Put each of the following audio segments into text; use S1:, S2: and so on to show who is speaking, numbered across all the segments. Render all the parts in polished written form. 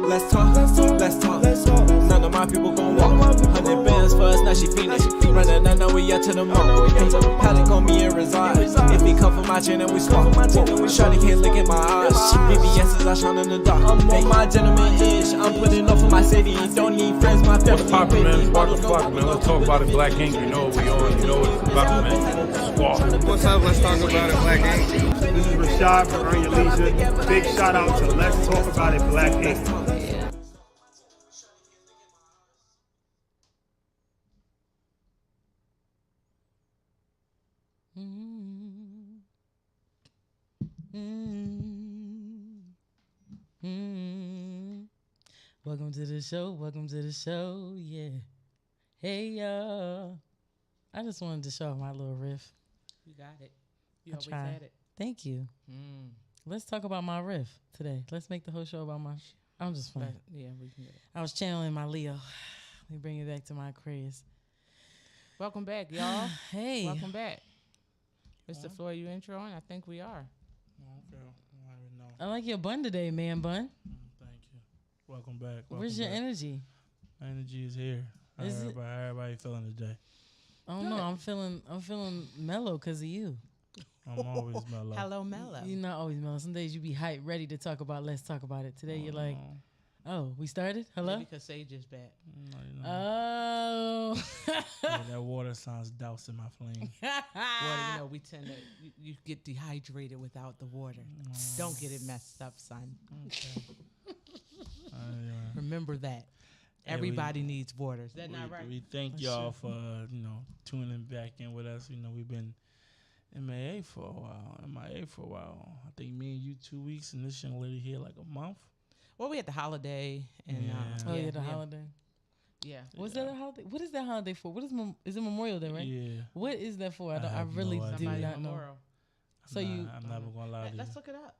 S1: Let's talk, let's talk. None of my people gon' walk. 100 bands for us, now she feelin'. Running, I know we out to the mall. Paddock on me and reside. If he come for my chain and we swap. Shawty can't look at my eyes. BBS's I shine in the dark. I'm on my gentleman-ish. I'm putting up for my city. Don't need friends, my family.
S2: What's poppin', man? Spark the fuck, man. Let's talk about it, Black Ink. You know what we on. You know what it's about, man. Spark.
S3: What's up? Let's talk about it, Black Ink.
S4: This is Rashad from Earn Your Leisure. Big shout out to Let's Talk About It, Black Ink.
S5: Welcome to the show. Welcome to the show. Yeah. Hey, y'all. I just wanted to show my little riff.
S6: You got it. You
S5: I
S6: always
S5: tried.
S6: had it.
S5: Thank you. Let's talk about my riff today. Let's make the whole show about my... I'm just playing.
S6: Yeah, we can get it.
S5: I was channeling my Leo. Let me bring it back to my Aquarius.
S6: Welcome back, y'all.
S5: Hey.
S6: Welcome back. Mr. Floyd, you introing? I think we are.
S2: Okay. I already know.
S5: I like your bun today, man bun.
S2: Thank you. Welcome back.
S5: Where's your energy?
S2: My energy is here. How
S5: Is it?
S2: everybody feeling today?
S5: I don't know. I'm feeling mellow because of you.
S2: I'm always mellow.
S6: Hello, Mellow.
S5: You're not always mellow. Some days you be hyped, ready to talk about. Let's talk about it. Today you're like, oh, we started? Hello?
S6: Because Sage is back.
S5: Oh.
S2: Yeah, that water sounds doused in my flame.
S6: Well, we tend to, you get dehydrated without the water. Don't get it messed up, son.
S2: Okay.
S6: Remember that.
S2: Hey,
S6: Everybody needs water. Is that not right?
S2: We thank y'all for tuning back in with us. We've been MIA for a while. I think me and you 2 weeks, and this young lady here like a month.
S6: Well, we had the holiday. And,
S2: Yeah.
S5: The holiday.
S6: Yeah.
S5: Was that a holiday? What is that holiday for? What is is it Memorial Day, right?
S2: Yeah.
S5: What is that for? I
S2: have
S5: really
S2: no
S5: do
S2: idea.
S5: not know.
S6: Memorial.
S5: So
S2: I'm never gonna lie to you.
S6: Let's look it up.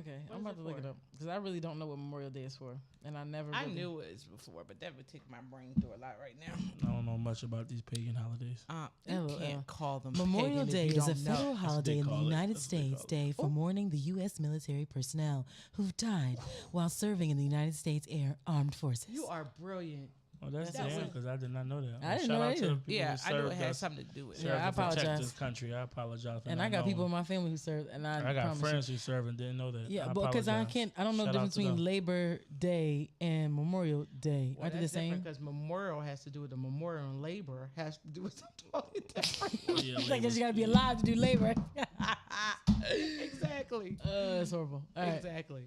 S5: Okay,
S6: What
S5: I'm
S6: is
S5: about
S6: it
S5: to look
S6: for?
S5: it up because I really don't know what Memorial Day is for, and I never.
S6: I
S5: really-
S6: knew it was before, but that would take my brain through a lot right now.
S2: I don't know much about these pagan holidays.
S6: You
S5: LOL.
S6: can't call them
S5: Memorial
S6: pagan if
S5: Day
S6: you
S5: is a
S6: don't know.
S5: federal holiday in the
S2: call it.
S5: United
S2: That's what they
S5: States
S2: call it.
S5: Day for mourning the U.S. military personnel who've died while serving in the United States Armed Forces.
S6: You are brilliant.
S2: Oh, that's
S6: That
S2: damn,
S6: was-
S2: because I did not know that.
S5: I didn't
S2: Shout
S5: know
S2: out
S5: that
S2: to the
S5: either.
S2: people
S6: Yeah,
S2: who
S6: I knew it
S2: served
S6: had
S2: us,
S6: something to do with it.
S2: served
S5: Yeah, I
S2: to protect
S5: apologize.
S2: this country. I apologize for
S5: And
S2: not
S5: I got people in
S2: knowing.
S5: my family who served, and I
S2: got
S5: promise you-
S2: friends who serve and didn't know that.
S5: Yeah, but because I don't know the
S2: Shout out
S5: difference
S2: to
S5: between
S2: them.
S5: Labor Day and Memorial Day.
S6: Well,
S5: Aren't they the
S6: that's different
S5: same?
S6: because memorial has to do with the memorial and labor has to do with something totally different.
S2: Yeah,
S5: Like,
S2: labor.
S5: you gotta be alive to do labor.
S6: Exactly.
S5: That's horrible. All right.
S6: Exactly.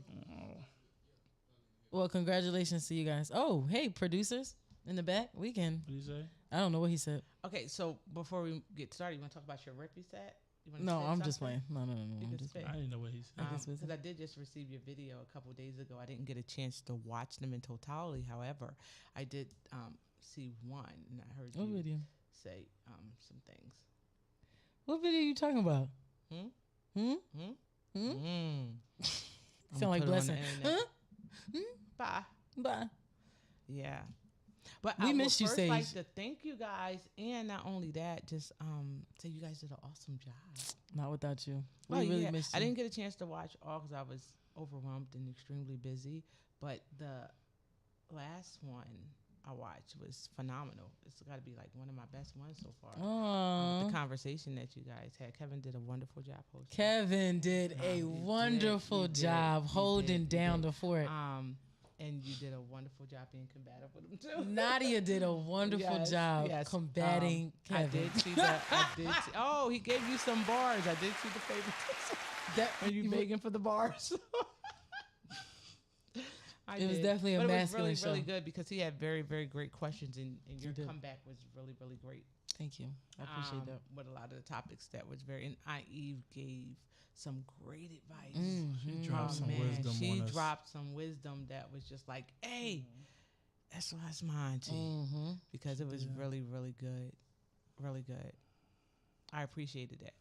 S5: Well, congratulations to you guys. Oh, hey, producers in the back. We can.
S2: What do you say?
S5: I don't know what he said.
S6: Okay, so before we get started, you want to talk about your rip you said? You wanna
S5: No,
S6: say
S5: I'm just
S6: something?
S5: playing. No.
S6: You
S5: I'm
S6: can
S5: just
S6: spit.
S2: I didn't know what he said.
S5: I guess
S6: Because
S5: it's-
S6: I did just receive your video a couple days ago. I didn't get a chance to watch them in totality. However, I did see one, and I heard
S5: What
S6: you
S5: video?
S6: say some things.
S5: What video you talking about?
S6: Hmm?
S5: Sound like Blessing. Huh?
S6: Bye.
S5: Bye.
S6: Yeah. But
S5: We
S6: I would
S5: missed you,
S6: first like
S5: Sage.
S6: to thank you guys, and not only that, just say you guys did an awesome job.
S5: Not without you. We
S6: Oh,
S5: really
S6: yeah.
S5: missed you.
S6: I didn't get a chance to watch all because I was overwhelmed and extremely busy. But the last one I watched was phenomenal. It's got to be like one of my best ones so far.
S5: Aw.
S6: The conversation that you guys had, Kevin did a wonderful job hosting.
S5: Kevin did
S6: You
S5: a
S6: did.
S5: wonderful
S6: You did.
S5: job
S6: You
S5: holding
S6: did. You
S5: down
S6: did.
S5: the fort.
S6: And you did a wonderful job being combative with him too.
S5: Nadia did a wonderful
S6: Yes,
S5: job
S6: yes.
S5: combating
S6: I
S5: Kevin.
S6: did see that. Oh, he gave you some bars. I did see the favoritism.
S5: That
S6: When you begging for the bars.
S5: It was definitely a
S6: but
S5: masculine
S6: it was really, really
S5: show.
S6: good because he had very, very great questions, and your
S5: did.
S6: comeback was really, really great.
S5: Thank you. I appreciate that.
S6: With a lot of the topics that was very, and Eve gave some great advice.
S5: Mm-hmm.
S2: She dropped some wisdom
S6: She
S2: on us.
S6: dropped some wisdom that was just like, hey, that's what's mine too.
S5: Mm-hmm.
S6: Because it was really, really good. Really good. I appreciated that.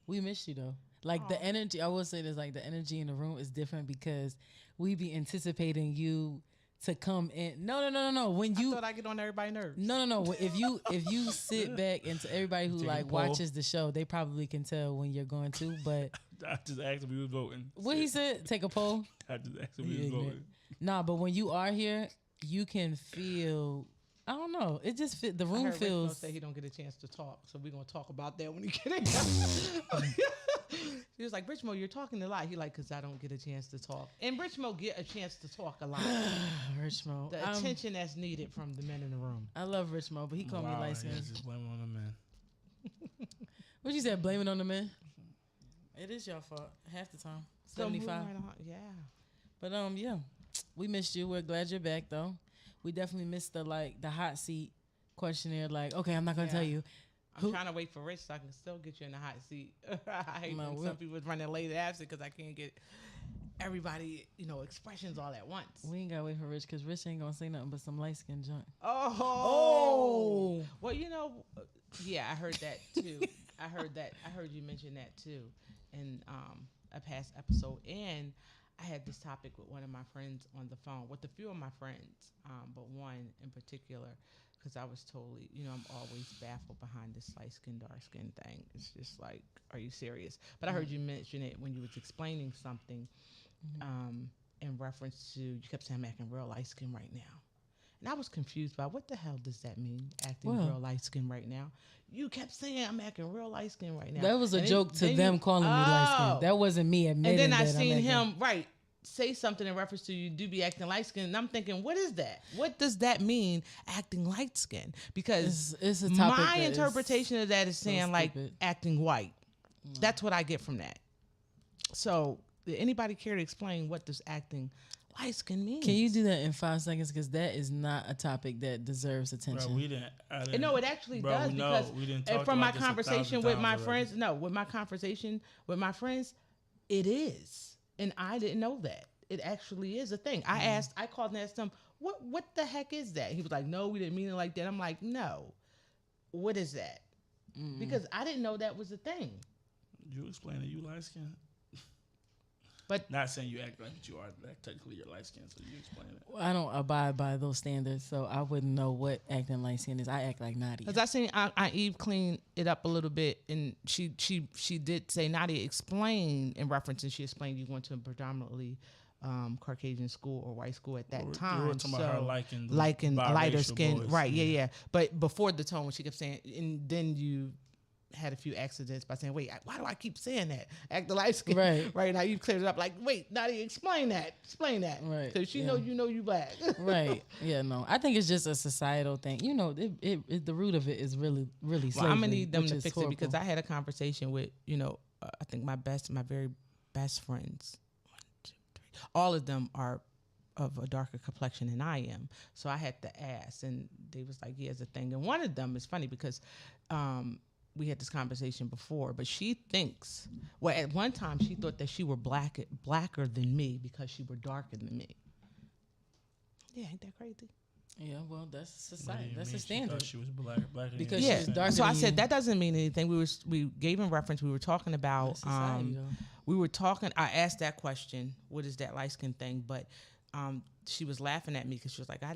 S5: We missed you though. Like the energy, I will say this, like the energy in the room is different because we be anticipating you to come in. No. When
S6: I
S5: you
S6: thought I get on everybody's nerves.
S5: No. If you sit back and to everybody who
S2: Take a
S5: like
S2: poll.
S5: watches the show, they probably can tell when you're going to. But
S2: I just asked if we was voting.
S5: what he said, take a poll.
S2: I just asked if
S5: He
S2: we was
S5: ignorant.
S2: voting.
S5: Nah, but when you are here, you can feel. I don't know. It just the
S6: I
S5: room
S6: heard Rich
S5: feels.
S6: say he don't get a chance to talk, so we're gonna talk about that when he get in. He was like, Richmo, you're talking a lot. He like, cause I don't get a chance to talk, and Richmo get a chance to talk a lot.
S5: Richmo.
S6: The attention that's needed from the men in the room.
S5: I love Richmo, but he called me light skin.
S2: Just blame it on the man.
S5: What you said? Blame it on the men. It is your fault half the time.
S6: So moving
S5: 75.
S6: right on, yeah.
S5: But yeah, we missed you. We're glad you're back though. We definitely missed the hot seat questionnaire. Like, okay, I'm not gonna tell you.
S6: I'm trying to wait for Rich so I can still get you in the hot seat. I hate when some people running late absent because I can't get everybody, expressions all at once.
S5: We ain't gotta wait for Rich because Rich ain't gonna say nothing but some light skin junk.
S6: Oh. Well, yeah, I heard that too. I heard you mention that too in a past episode. And I had this topic with one of my friends on the phone, with a few of my friends, but one in particular, because I was totally, I'm always baffled behind this light skin, dark skin thing. It's just like, are you serious? But I heard you mention it when you was explaining something in reference to, you kept saying I'm acting real light skin right now. And I was confused by what the hell does that mean, acting real light skin right now? You kept saying I'm acting real light skin right now.
S5: That was a joke to them calling me light skin. That wasn't me admitting.
S6: And then I
S5: that
S6: seen him, say something in reference to you do be acting light skin. And I'm thinking, what is that? What does that mean, acting light skin? Because
S5: it's a topic
S6: my interpretation of that is saying
S5: so
S6: like acting white. That's what I get from that. So did anybody care to explain what does acting light skin means?
S5: Can you do that in 5 seconds? Because that is not a topic that deserves attention.
S2: Bro, we didn't.
S6: No, it actually does, because
S2: we didn't talk
S6: from my
S2: about this
S6: conversation
S2: 1,000
S6: with my
S2: times
S6: friends, with my conversation with my friends, it is. And I didn't know that. It actually is a thing. I called and asked him, what the heck is that? He was like, no, we didn't mean it like that. I'm like, no. What is that? Because I didn't know that was a thing.
S2: You explain it. You light skin.
S6: But
S2: not saying you act like you are. Like technically, you're light skin, so you explain it.
S5: I don't abide by those standards, so I wouldn't know what acting light skin is. I act like Nadia.
S6: Because I seen Eve clean it up a little bit, and she did say, Nadia, explain in reference, and she explained you went to a predominantly Caucasian school or white school at that time.
S2: We were talking about her liking
S6: lighter skin,
S2: boys.
S6: right? Yeah. But before the tone, when she kept saying, and then you had a few accidents by saying, wait, why do I keep saying that? Act the light skin. Right now you cleared it up like, wait, Nadia, explain that. Right. Because she know you black.
S5: Right. Yeah, no. I think it's just a societal thing. The root of it is really, really slavery.
S6: Well, I'm going to need them to fix
S5: horrible.
S6: it, because I had a conversation with, I think my very best friends, 1, 2, 3, all of them are of a darker complexion than I am. So I had to ask, and they was like, yeah, it's a thing. And one of them is funny because, we had this conversation before, but she thinks, at one time she thought that she were blacker than me because she were darker than me. Yeah, ain't that crazy?
S5: Yeah, well, that's society. That's a standard.
S2: She thought she was blacker
S5: because she was darker.
S6: So
S5: than
S6: I said
S5: you.
S6: that doesn't mean anything. We gave him reference. We were talking about.
S5: Society,
S6: we were talking. I asked that question. What is that light skin thing? But she was laughing at me because she was like, I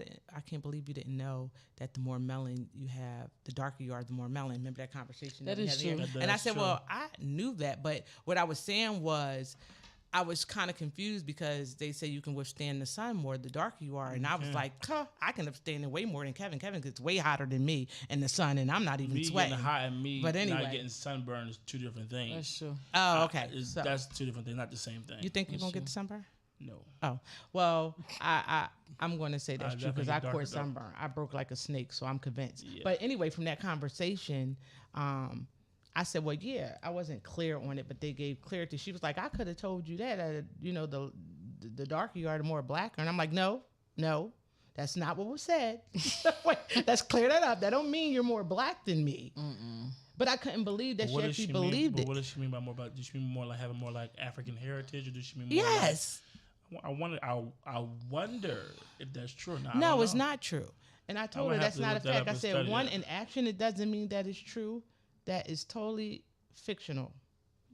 S6: can't believe you didn't know that the more melanin you have, the darker you are, the more melanin. Remember that conversation?
S5: That is true.
S6: And I said, well, I knew that, but what I was saying was, I was kind of confused because they say you can withstand the sun more the darker you are, and I was like, I can withstand it way more than Kevin. Kevin gets way hotter than me in the sun, and I'm not even sweating.
S2: Getting hot and me
S6: but anyway.
S2: Not getting sunburn is two different things.
S5: That's true.
S6: Oh, okay.
S2: That's two different things, not the same thing.
S6: You think you're gonna get the sunburn?
S2: No.
S6: Oh, well, I'm going to say that's true because I caught sunburn. I broke like a snake, so I'm convinced. Yeah. But anyway, from that conversation, I said, well, yeah, I wasn't clear on it, but they gave clarity. She was like, I could have told you that, the darker you are, the more blacker. And I'm like, no, that's not what was said. Wait, let's clear that up. That don't mean you're more black than me. But I couldn't believe that she actually believed it.
S2: What does she mean by more black? Does she mean more like having more like African heritage, or does she mean more
S6: yes.
S2: I wonder if that's true.
S6: No, it's not true. And I told her that's not a fact. I said, one, in action, it doesn't mean that it's true. That is totally fictional.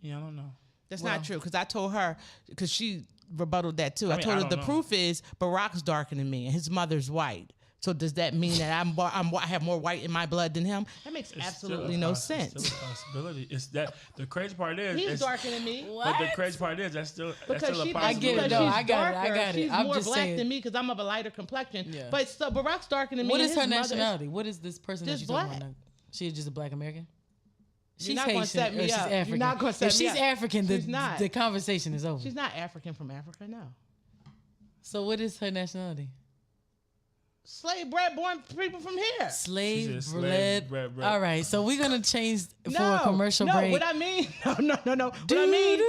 S2: Yeah, I don't know.
S6: That's not true, because I told her, because she rebutted that too. I told her the proof is Barack's darker than me and his mother's white. So does that mean that I have more white in my blood than him? That makes absolutely no sense.
S2: It's still a possibility. It's that the crazy part is
S6: He's darker than me.
S2: But the crazy part is that's still a possibility.
S5: I get it, though. I got it.
S6: She's
S5: I'm
S6: more
S5: just
S6: black
S5: saying.
S6: than me because I'm of a lighter complexion.
S5: Yeah.
S6: But so Barack's darker than me.
S5: What
S6: and
S5: is her
S6: his mother
S5: nationality? What is this person that
S6: just
S5: you're talking
S6: black.
S5: about now? She is just a black American?
S6: You're not gonna set me
S5: or she's
S6: up. You're
S5: African?
S6: not gonna set
S5: if
S6: me
S5: she's
S6: up.
S5: African,
S6: She's not.
S5: the conversation is over.
S6: She's not African from Africa, no.
S5: So what is her nationality?
S6: Slave bred born people from here.
S5: Slave
S2: slave
S5: bred.
S2: bred.
S5: All right, so we're gonna change for
S6: No,
S5: a commercial
S6: no,
S5: break.
S6: what I mean, no. What I mean,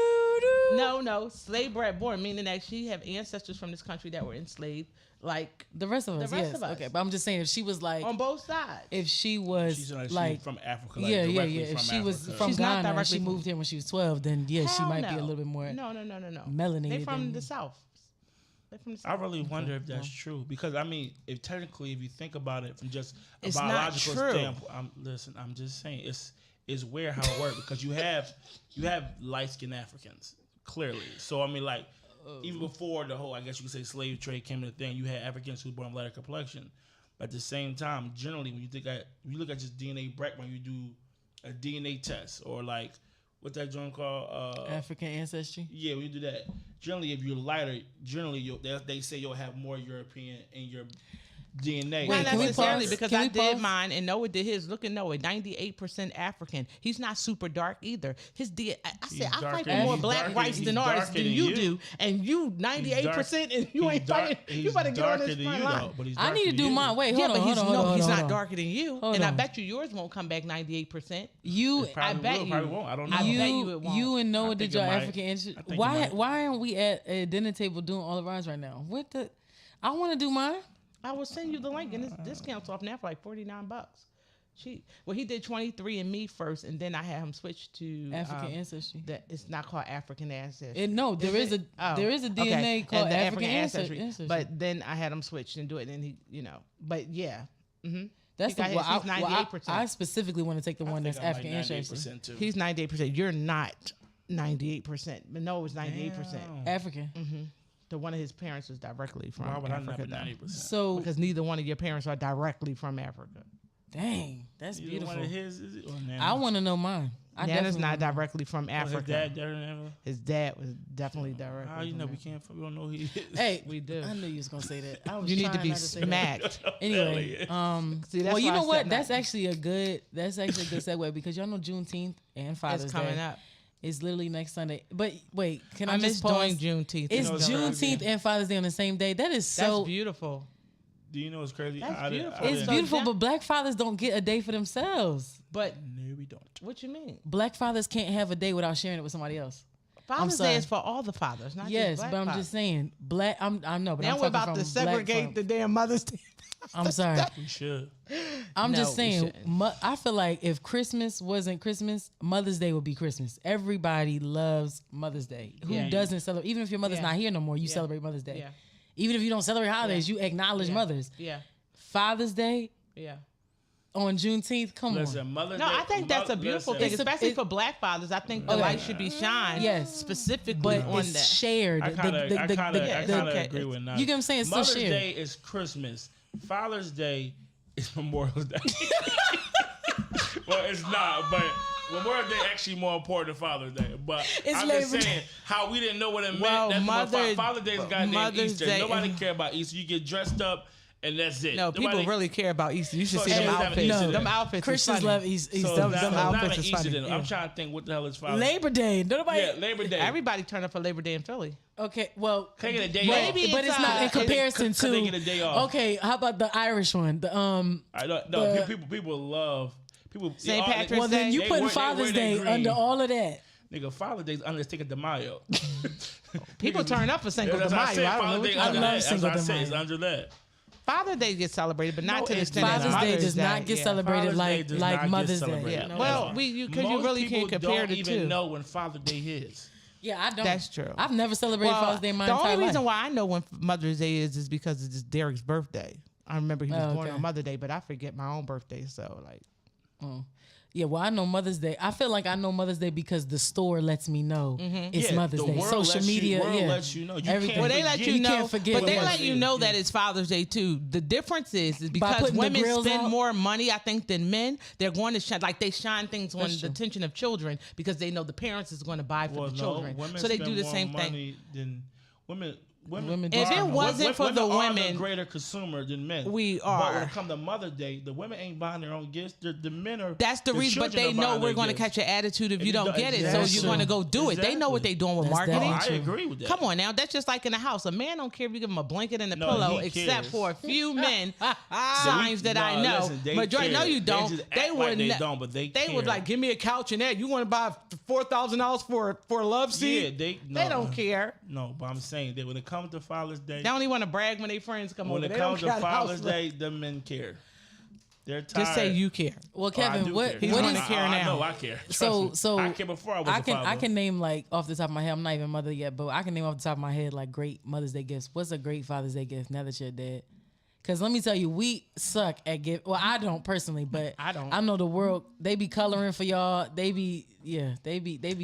S6: no, slave bred born, meaning that she have ancestors from this country that were enslaved, like
S5: The rest of us,
S6: rest
S5: yes.
S6: of us.
S5: Okay, but I'm just saying if she was like,
S6: on both sides.
S5: if she was
S2: She's
S5: like,
S2: from Africa. Like
S5: yeah.
S2: directly
S5: If
S2: from
S5: she was
S2: Africa.
S5: from
S6: She's not
S5: Ghana and
S6: directly
S5: she
S6: from-
S5: moved here when she was 12, then yeah, she
S6: Hell
S5: might be a
S6: no.
S5: little bit more
S6: No.
S5: melanated.
S6: They from
S5: than-
S6: the South. They from the
S2: I
S6: South.
S2: really wonder if that's true because I mean, if you think about it from just a
S6: It's not
S2: biological
S6: true.
S2: standpoint, I'm just saying it's weird how it works because you have light skinned Africans clearly. So I mean, like even before the whole, I guess you could say slave trade came into the thing, you had Africans who were born of lighter complexion. But at the same time, generally when you look at just DNA background, you do a DNA test or like what's that joint called?
S5: African ancestry.
S2: Yeah, when you do that, generally if you're lighter, they say you'll have more European in your DNA.
S6: Not
S5: can we
S6: necessarily
S5: pause?
S6: because
S5: Can
S6: I
S5: we
S6: did
S5: pause?
S6: mine and Noah did his. Look at Noah, 98% African. He's not super dark either. His DNA. I said I fight for more black rights than ours than you do, and you 98% and you ain't fighting. You better get on this front line.
S5: I need to do mine. Wait,
S6: Yeah,
S5: hold
S6: but
S5: on,
S6: he's
S5: hold on.
S6: he's
S5: hold
S6: not
S5: on.
S6: darker than you,
S5: Hold
S6: and I
S5: on.
S6: bet you yours won't come back 98%.
S5: You,
S6: I bet
S2: probably
S6: you.
S2: won't. I don't know.
S6: I bet you
S5: you,
S6: it won't.
S5: you and Noah
S2: I
S5: did
S2: think
S5: your
S2: it might.
S5: African ancestry.
S2: I think it
S5: Why?
S2: might.
S5: Why aren't we at a dinner table doing all of ours right now? What the? I want to do mine.
S6: I will send you the link, and this discount's off now for like $49. He did 23 and me first, and then I had him switch to
S5: African ancestry.
S6: That it's not called African ancestry.
S5: There is
S6: it?
S5: a there is a DNA
S6: Okay.
S5: called
S6: And the
S5: African ancestry.
S6: But then I had him switch and do it, and he, But yeah,
S5: That's
S6: he got
S5: the well,
S6: his-
S5: I,
S6: he's
S5: well,
S6: 98%.
S5: I specifically want to take the one that's African ancestry.
S2: too.
S6: he's 98%. You're not 98%, but no, it was 98%.
S5: African.
S6: The one of his parents was directly from
S2: Why would I not
S6: Africa,
S2: be
S6: though.
S2: 90%?
S5: So
S6: Because neither one of your parents are directly from Africa.
S5: dang, that's
S2: Either
S5: beautiful.
S2: one of his, is it, or Nana?
S5: I want to know mine. I
S6: Nana's
S5: definitely
S6: not
S5: wanna-
S6: directly from
S2: Oh, his
S6: Africa.
S2: dad, Nana?
S6: His dad was definitely directly.
S2: How you
S6: from
S2: know we
S6: Africa.
S2: can't? We don't know who he is.
S5: Hey,
S6: We do.
S5: I knew you was gonna say that. I was
S6: You need to
S5: trying
S6: be
S5: not say that.
S6: smacked.
S5: Anyway,
S6: See, that's
S5: well, you
S6: why I
S5: know what?
S6: said
S5: That's
S6: not-
S5: actually a good segue because y'all know Juneteenth and Father's
S6: It's coming
S5: Day
S6: up.
S5: is literally next Sunday. But wait, can I,
S6: I
S5: just
S6: miss
S5: pause?
S6: doing Juneteenth.
S5: It's
S2: You know, it's crazy.
S5: Juneteenth and Father's Day on the same day. That is
S6: That's
S5: so.
S6: beautiful.
S2: Do you know what's crazy?
S6: That's beautiful.
S2: I
S5: It's
S6: So
S2: didn't-
S5: beautiful,
S6: that-
S5: but black fathers don't get a day for themselves.
S6: But
S2: No, we don't.
S6: what you mean?
S5: Black fathers can't have a day without sharing it with somebody else.
S6: Father's
S5: sorry.
S6: Day is for all the fathers, not
S5: Yes,
S6: just black
S5: but I'm
S6: fathers.
S5: just saying, black. I know, but
S6: Now
S5: I'm
S6: we're
S5: talking
S6: about
S5: from
S6: to segregate
S5: black
S6: the damn Mother's Day.
S5: I'm sorry.
S2: We should.
S5: I'm
S6: No,
S5: just
S6: we
S5: saying.
S6: shouldn't.
S5: I feel like if Christmas wasn't Christmas, Mother's Day would be Christmas. Everybody loves Mother's Day. Who
S6: Yeah.
S5: doesn't celebrate? Even if your mother's
S6: Yeah.
S5: not here no more, you
S6: Yeah.
S5: celebrate Mother's Day.
S6: Yeah.
S5: Even if you don't celebrate holidays, you acknowledge
S6: Yeah.
S5: mothers.
S6: Yeah,
S5: Father's Day
S6: yeah.
S5: on Juneteenth. Come on.
S2: Listen, Mother's
S6: No,
S2: Day,
S6: I think that's a beautiful thing,
S5: It's a-
S6: especially
S5: it-
S6: for black fathers. I think the
S5: Okay.
S6: light should be shined.
S5: Yes.
S6: specifically
S5: But
S6: on
S5: it's
S6: that.
S5: shared.
S2: I kind of
S6: okay.
S2: agree with that.
S5: You get what I'm saying? It's still
S2: Mother's
S5: shared.
S2: Day is Christmas. Father's Day is Memorial Day. Well, it's not, but Memorial Day actually more important than Father's Day. But
S5: It's
S2: I'm just
S5: Labor Day.
S2: saying how we didn't know what it meant.
S6: Well,
S2: That's
S6: Mother-
S2: Father's Day is goddamn
S6: Mother's
S2: Easter.
S6: Day-
S2: Nobody care about Easter. You get dressed up and that's it.
S6: No, people
S2: Nobody-
S6: really care about Easter. You should
S2: So
S6: see
S2: she
S6: them
S2: doesn't have
S6: outfits.
S2: Easter
S6: Them
S2: then.
S6: outfits.
S5: Christians
S6: is funny.
S5: love Easter.
S2: So
S6: them
S2: it's not
S6: outfits
S2: an
S6: is
S2: Easter
S6: funny.
S2: then.
S6: Yeah.
S2: I'm trying to think what the hell is Father's
S5: Labor Day. Nobody.
S2: Yeah, Labor Day.
S6: Everybody turn up for Labor Day in Philly.
S5: Okay, well,
S2: Can I get a day
S5: but,
S2: off?
S6: Maybe
S5: but it's not in
S6: it's,
S5: comparison
S2: could
S5: to.
S2: they get a day off?
S5: Okay, how about the Irish one? The
S2: I don't know.
S5: the-
S2: People love people.
S6: St.
S2: all-
S6: Patrick's
S5: well, then you
S6: They
S5: putting
S2: wear
S5: Father's
S2: their
S5: Day
S2: green.
S5: under all of that.
S2: Nigga, Father's Day is under Cinco de Mayo.
S6: People turn up for Cinco de
S2: That's what I
S6: Mayo.
S2: said.
S6: I don't know
S2: Father's
S6: what
S2: Day
S6: you
S5: I
S2: under
S5: love
S2: that. That's
S5: Cinco
S2: what I
S5: de
S2: said. It's
S5: Mayo.
S2: under that.
S6: Father's Day gets celebrated, but not
S2: No,
S6: to the
S2: it's
S6: extent
S5: Father's
S6: as
S5: Day
S6: Mother's
S5: does not
S6: Day.
S5: get
S6: Yeah.
S5: celebrated
S2: Father's Day
S5: like
S2: does not get
S5: Mother's Day.
S2: celebrated.
S6: Yeah.
S2: No.
S6: Well, because you
S2: Most
S6: really can't
S2: people
S6: compare
S2: don't
S6: the
S2: even
S6: two.
S2: know when Father's Day is.
S5: Yeah, I don't.
S6: That's true.
S5: I've never celebrated
S6: Well,
S5: Father's Day in my
S6: the
S5: entire
S6: only reason
S5: life.
S6: why I know when Mother's Day is because it's Derek's birthday. I remember he was
S5: Oh,
S6: born
S5: okay.
S6: on Mother's Day, but I forget my own birthday. So like,
S5: Yeah, well, I know Mother's Day. I feel like I know Mother's Day because the store lets me know it's
S2: Yeah,
S5: Mother's
S2: the
S5: Day.
S2: world
S5: Social
S2: lets
S5: media,
S2: you, world
S5: yeah,
S2: lets you know. You
S5: everything.
S2: can't
S6: Well, they let
S2: forget.
S6: you
S5: You
S6: know,
S5: can't forget
S6: but they
S5: what
S6: let
S5: it
S6: you
S5: is.
S6: know that it's Father's Day too. The difference is because
S5: putting the
S6: women
S5: grills
S6: spend
S5: out?
S6: more money, I think, than men. They're going to shine, like they shine things on
S5: That's
S6: the
S5: true.
S6: attention of children because they know the parents is going to buy for
S2: Well,
S6: the
S2: no,
S6: children.
S2: women
S6: So they
S2: spend
S6: do the
S2: more
S6: same thing.
S2: money than women.
S5: Women do
S6: If it
S5: spend more.
S6: wasn't for the
S2: women are
S6: women,
S2: the greater consumer than men.
S6: we
S2: But when
S6: are.
S2: it comes to Mother's Day, the women ain't buying their own gifts. The men are.
S6: That's the reason, but
S2: children
S6: they
S2: are
S6: know
S2: buying
S6: we're
S2: their
S6: going to
S2: gifts.
S6: catch your attitude if you
S2: you
S6: don't
S2: don't-
S6: get it. So
S2: Exactly.
S6: you're going to go do it. They know what
S2: Exactly.
S6: they're doing with
S5: That's
S6: marketing.
S2: Oh, I
S5: true.
S2: agree with that.
S6: Come on now, that's just like in a house. A man don't care if you give him a blanket and a
S2: No,
S6: pillow,
S2: he
S6: except
S2: cares.
S6: for a few men signs that I
S2: Nah,
S6: know.
S2: listen, they
S6: Majority, no,
S2: care.
S6: you
S2: They
S6: don't.
S2: just
S6: They
S2: act like
S6: would.
S2: they don't, but they
S6: They would
S2: care.
S6: like give me a couch and that. You want to buy $4,000 for a love seat?
S2: Yeah, they
S6: don't care.
S2: No, but I'm saying that when it comes to Father's Day,
S6: They only want to brag when their friends come
S2: when
S6: over.
S2: it
S6: They don't
S2: comes to
S6: care about
S2: Father's
S6: house
S2: Day, the men care. They're tired.
S6: Just say you care.
S5: Well,
S2: Oh, I
S5: Kevin,
S2: do
S5: what
S2: care.
S6: He's
S5: what
S6: gonna
S5: is
S6: care
S2: I
S6: now.
S2: know I care. Trust
S5: So-
S2: me.
S5: so
S2: I care before I was
S5: I
S2: a
S5: can
S2: father.
S5: name like off the top of my head. I'm not even mother yet, but I can name off the top of my head like great Mother's Day gifts. What's a great Father's Day gift now that you're dead? Because let me tell you, we suck at gift. Well, I don't personally, but
S6: I don't.
S5: I know the world. They be coloring for y'all. They be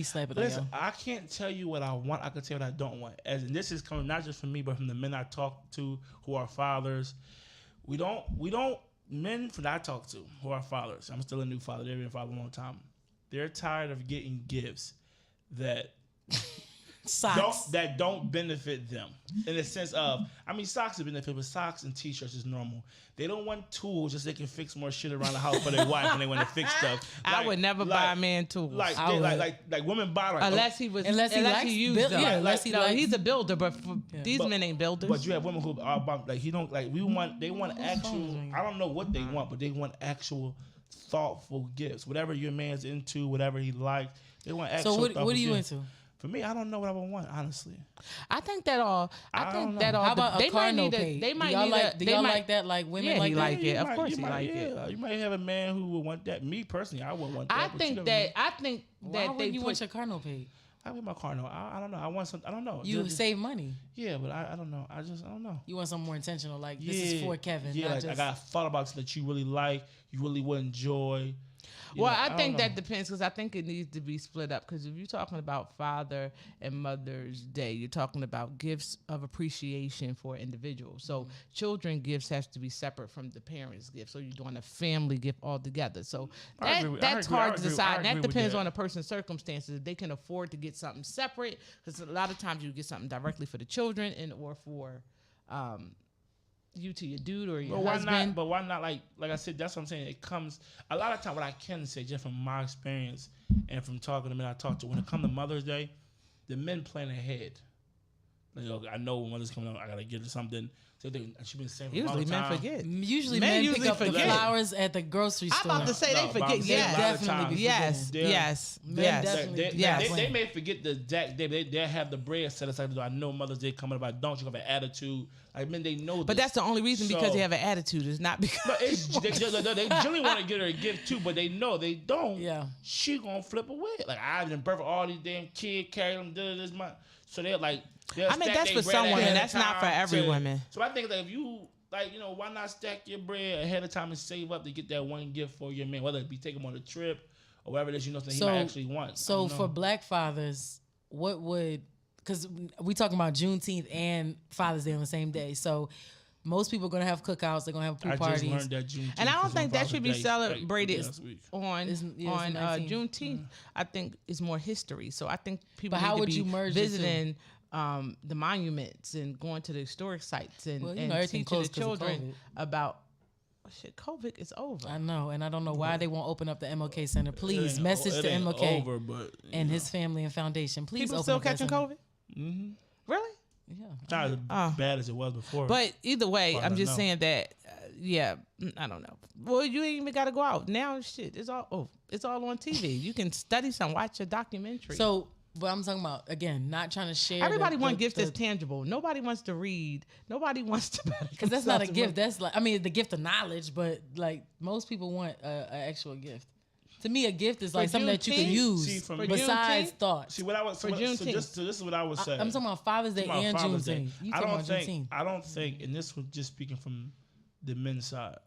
S5: slapping on
S2: Listen,
S5: y'all.
S2: I can't tell you what I want. I can tell you what I don't want. As and this is coming not just from me, but from the men I talk to who are fathers. We don't men that I talk to who are fathers. I'm still a new father. They've been a father a long time. They're tired of getting gifts that
S5: Socks.
S2: don't benefit them in the sense of, I mean, socks are benefit, but socks and t-shirts is normal. They don't want tools just so they can fix more shit around the house for their wife when they want to fix stuff.
S6: I would never buy a man tools.
S2: Like
S5: I would.
S2: like women buy like
S6: Unless he was,
S5: Unless he likes
S6: used
S5: build-
S6: them.
S5: yeah, unless he
S6: no,
S5: likes-
S6: he's a builder, but these
S2: But-
S6: men ain't builders.
S2: But you have women who are about like he don't like they want actual. I don't know what they want, but they want actual thoughtful gifts. Whatever your man's into, whatever he likes, they want actual.
S5: So what
S2: thoughtful
S5: are you
S2: gifts.
S5: into?
S2: For me, I don't know what I would want, honestly.
S6: I think that all.
S2: I
S6: I
S2: don't
S6: think
S2: know.
S6: that all.
S5: How about
S6: they
S5: a car
S6: might
S5: no
S6: need
S5: pay?
S6: a. They might
S5: do y'all
S6: need
S5: like,
S6: a.
S5: do
S6: They
S5: y'all
S6: might,
S5: like that? Like women
S6: Yeah,
S5: like
S6: he
S5: that?
S6: like it.
S2: You
S6: Of
S2: might-
S6: course
S2: you
S6: he
S2: might-
S6: like it.
S2: yeah, you might have a man who would want that. Me personally, I wouldn't want that.
S6: I
S2: but you
S6: think
S2: never
S6: that.
S2: know.
S6: I think
S5: Why
S6: that they
S5: wouldn't you
S6: put.
S5: want your car no paid?
S2: I want my car. No, I don't know. I want some. I don't know.
S5: You
S2: Just-
S5: save money.
S2: Yeah, but I don't know. I don't know.
S5: You want something more intentional. Like this is for Kevin.
S2: Yeah,
S5: not
S2: like,
S5: just,
S2: I got thought about something that you really like, you really would enjoy. You
S6: Well,
S2: know,
S6: I
S2: don't
S6: think
S2: know.
S6: that depends because I think it needs to be split up. Because if you're talking about Father and Mother's Day, you're talking about gifts of appreciation for individuals. So children gifts has to be separate from the parents' gift. So you're doing a family gift all together. So
S2: I agree with- I
S6: that's
S2: agree- I
S6: hard to
S2: agree- I
S6: decide. And
S2: agree
S6: that
S2: with
S6: depends
S2: that.
S6: on a person's circumstances. If they can afford to get something separate, because a lot of times you get something directly for the children and or for you to your dude or your
S2: But why
S6: husband.
S2: not? But why not? Like I said, that's what I'm saying. It comes a lot of time. What I can say, just from my experience and from talking to men I talk to, when it comes to Mother's Day, the men plan ahead. Like, okay, I know when Mother's coming up, I gotta get her something. So she's been saying for a
S6: Usually
S2: long
S6: men
S2: time.
S6: forget.
S5: Usually
S6: Men
S5: men
S6: usually
S5: pick up the
S6: forget.
S5: flowers at the grocery
S6: I'm
S5: store.
S6: about to say
S2: No,
S6: they
S2: but
S6: forget.
S2: I'm saying
S6: Yes,
S2: a lot of
S5: definitely
S2: times
S5: be
S6: yes,
S2: they're-
S6: yes,
S5: Men
S6: yes.
S5: definitely
S2: They,
S5: do
S6: Yes.
S2: they may forget the exact day. They'll have the bread set aside. I know Mother's Day coming up. I don't. You have an attitude. Like men, they know.
S6: But
S2: this.
S6: that's the only reason because
S2: So-
S6: they have an attitude. It's not because.
S2: But it's, they generally want to get her a gift too, but they know they don't.
S5: Yeah.
S2: She gonna flip away. Like I done birth all these damn kids, carry them this month. So they're like, they'll
S6: I mean,
S2: stack
S6: that's
S2: their
S6: for
S2: bread
S6: some women.
S2: ahead of
S6: That's not for
S2: time
S6: every woman.
S2: So I think that if you like, why not stack your bread ahead of time and save up to get that one gift for your man, whether it be take him on a trip or whatever it is, something he might actually want. I
S5: So
S2: don't know.
S5: for Black fathers, what would, because we talking about Juneteenth and Father's Day on the same day. So most people are gonna have cookouts. They're gonna have pool
S2: I
S5: parties.
S2: just learned that Juneteenth
S6: And I don't
S2: is on
S6: think that
S2: Father's
S6: should be
S2: Day,
S6: celebrated
S2: last week.
S6: on
S5: It's 19th.
S6: Juneteenth. I think is more history. So I think people
S5: But how
S6: need to
S5: would
S6: be
S5: you merge the two?
S6: visiting the monuments and going to the historic sites and,
S5: Well,
S6: and
S5: everything
S6: teaching the
S5: closed 'cause of
S6: children
S5: COVID.
S6: about shit. COVID is over.
S5: I know, and I don't know why they won't open up the MLK Center.
S2: It
S5: Please
S2: ain't-
S5: message
S2: it
S5: to
S2: ain't
S5: MLK
S2: over, but
S5: and his family and foundation. Please
S6: People
S5: open
S6: still
S5: up that
S6: catching
S5: center.
S6: COVID. Really?
S5: Yeah.
S2: not as bad as it was before.
S6: But either way,
S2: Far
S6: I'm
S2: as I
S6: just
S2: know.
S6: saying that, I don't know. Well, you ain't even got to go out now. Shit, it's all on TV. You can study some, watch a documentary.
S5: So, but I'm talking about again, not trying to share.
S6: everybody wants gifts that's tangible. Nobody wants to read. Nobody wants to.
S5: because that's not a gift. That's like, I mean, the gift of knowledge, but like most people want an actual gift. To me, a gift is like something that you can
S6: Juneteenth?
S5: use
S2: See, for
S5: besides
S6: Juneteenth?
S5: thoughts.
S2: See what I was
S6: For
S2: so
S6: Juneteenth.
S2: this is what I was saying.
S5: I'm talking about Father's Day
S2: Talking
S5: and
S2: about Father's Day.
S5: Juneteenth. You
S2: I
S5: talking
S2: don't
S5: about
S2: think
S5: Juneteenth?
S2: I don't think, and this was just speaking from the men's side.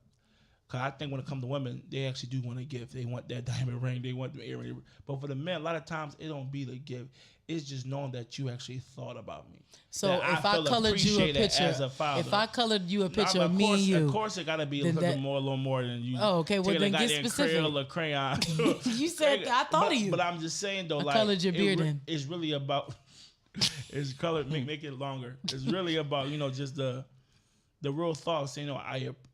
S2: Cause I think when it comes to women, they actually do want a gift. They want that diamond ring. They want the earring. But for the men, a lot of times it don't be the gift. It's just knowing that you actually thought about me.
S5: So
S2: That
S5: if I
S2: feel
S5: colored you a
S2: appreciated
S5: picture,
S2: as a father.
S5: if I colored you a picture
S2: Nah,
S5: of me and you,
S2: of course, it gotta be a little more than you.
S5: Oh, okay, well,
S2: taking
S5: then
S2: a
S5: get
S2: goddamn
S5: specific.
S2: Crayon or crayon.
S5: You said I thought of you.
S2: But I'm just saying though, like
S5: colored your beard in.
S2: It's really about. It's colored. Make it longer. It's really about just the real thoughts.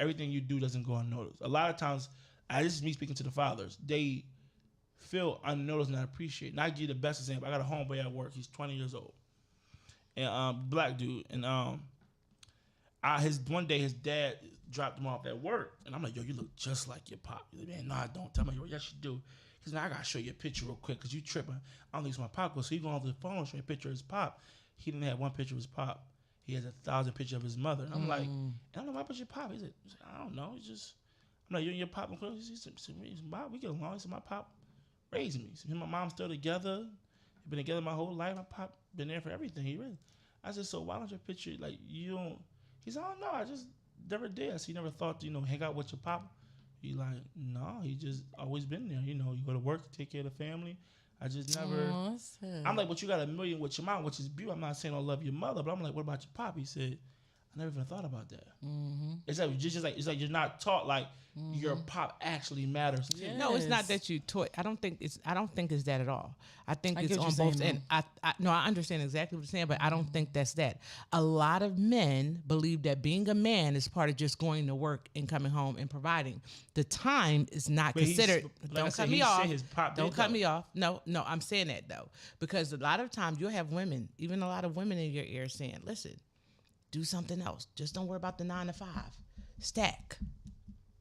S2: Everything you do doesn't go unnoticed. A lot of times, this is me speaking to the fathers. They feel unnoticed and not appreciated. And I give you the best example. I got a homeboy at work. He's 20 years old, and black dude. And one day his dad dropped him off at work, and I'm like, yo, you look just like your pop. He's like, man, no, I don't. Tell me, yes, you do. He's like, I gotta show you a picture real quick because you tripping. I don't think it's my pop. So he going off the phone and show you a picture of his pop. He didn't have one picture of his pop. He has 1,000 pictures of his mother. And I'm like, I don't know why picture your pop. He's like, I don't know. It's just, I'm like, you and your pop. He said, we get along. He said, my pop raised me. So him and my mom still together. They've been together my whole life. My pop been there for everything. He really. I said, so why don't you picture like you don't? He said, I don't know. I just never did. I said, you never thought to hang out with your pop. He like, no, he just always been there. You go to work, take care of the family. I just never. I'm like, but you got a million with your mom, which is beautiful. I'm not saying I love your mother, but I'm like, what about your pop? He said, I never even thought about that. Mm-hmm. It's like you're not taught like your pop actually matters.
S5: Yes.
S6: No, it's not that you taught. I don't think it's that at all. I think it's on both ends. I understand exactly what you're saying, but I don't think that's that. A lot of men believe that being a man is part of just going to work and coming home and providing. The time is not considered. Don't cut me off. Don't cut me off. No, I'm saying that though, because a lot of times you'll have women, even a lot of women in your ear saying, listen, do something else. Just don't worry about the 9 to 5. Stack.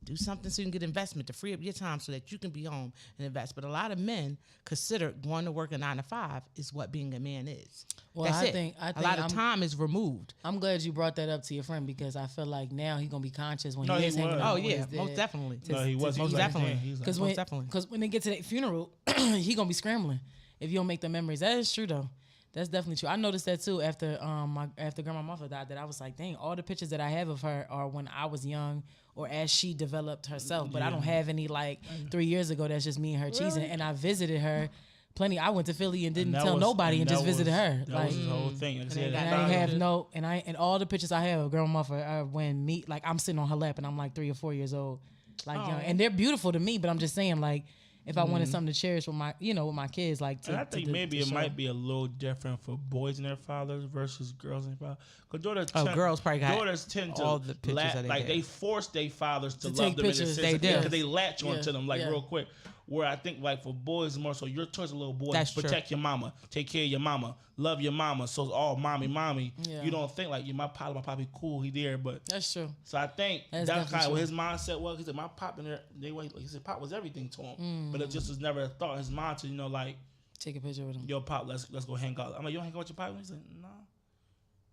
S6: Do something so you can get investment to free up your time so that you can be home and invest. But a lot of men consider going to work a 9 to 5 is what being a man is.
S5: Well,
S6: That's
S5: I
S6: it.
S5: think
S6: a lot of time is removed.
S5: I'm glad you brought that up to your friend because I feel like now he's gonna be conscious when he is hanging
S2: was.
S5: out.
S6: Oh
S5: with
S6: yeah,
S5: his dad.
S6: most definitely.
S2: No, he was.
S6: Most definitely.
S5: Because when they get to that funeral, he gonna be scrambling if you don't make the memories. That is true though. That's definitely true. I noticed that too after Grandma Martha died. That I was like, dang, all the pictures that I have of her are when I was young or as she developed herself. But I don't have any like 3 years ago. That's just me and her cheesing. And I visited her plenty. I went to Philly and didn't tell nobody and just visited her.
S2: That was the whole thing.
S5: And all the pictures I have of Grandma Martha are when I'm sitting on her lap and I'm like 3 or 4 years old, young. And they're beautiful to me. But I'm just saying like. If I wanted something to cherish with my, with my kids, like.
S2: And I think maybe it might be a little different for boys and their fathers versus girls and fathers. Because
S6: girls probably got
S2: daughters tend to
S6: all the pictures that
S2: they force their fathers to love
S5: take
S2: them
S5: pictures.
S2: in a sense
S6: They do.
S2: because they latch onto them real quick. Where I think like for boys more so you're towards a little boy.
S6: That's
S2: protect
S6: true.
S2: your mama, take care of your mama, love your mama. So it's all mommy.
S5: Yeah.
S2: You don't think like my poppy cool, he there, but
S5: That's true.
S2: so I think
S5: That's
S2: that's kind of what
S5: definitely
S2: his mindset was. He said my pop in there, he said pop was everything to him, but it just was never a thought in his mind to like
S5: Take a picture with him.
S2: yo pop, let's go hang out. I'm like, you don't hang out with your pop? He said, no.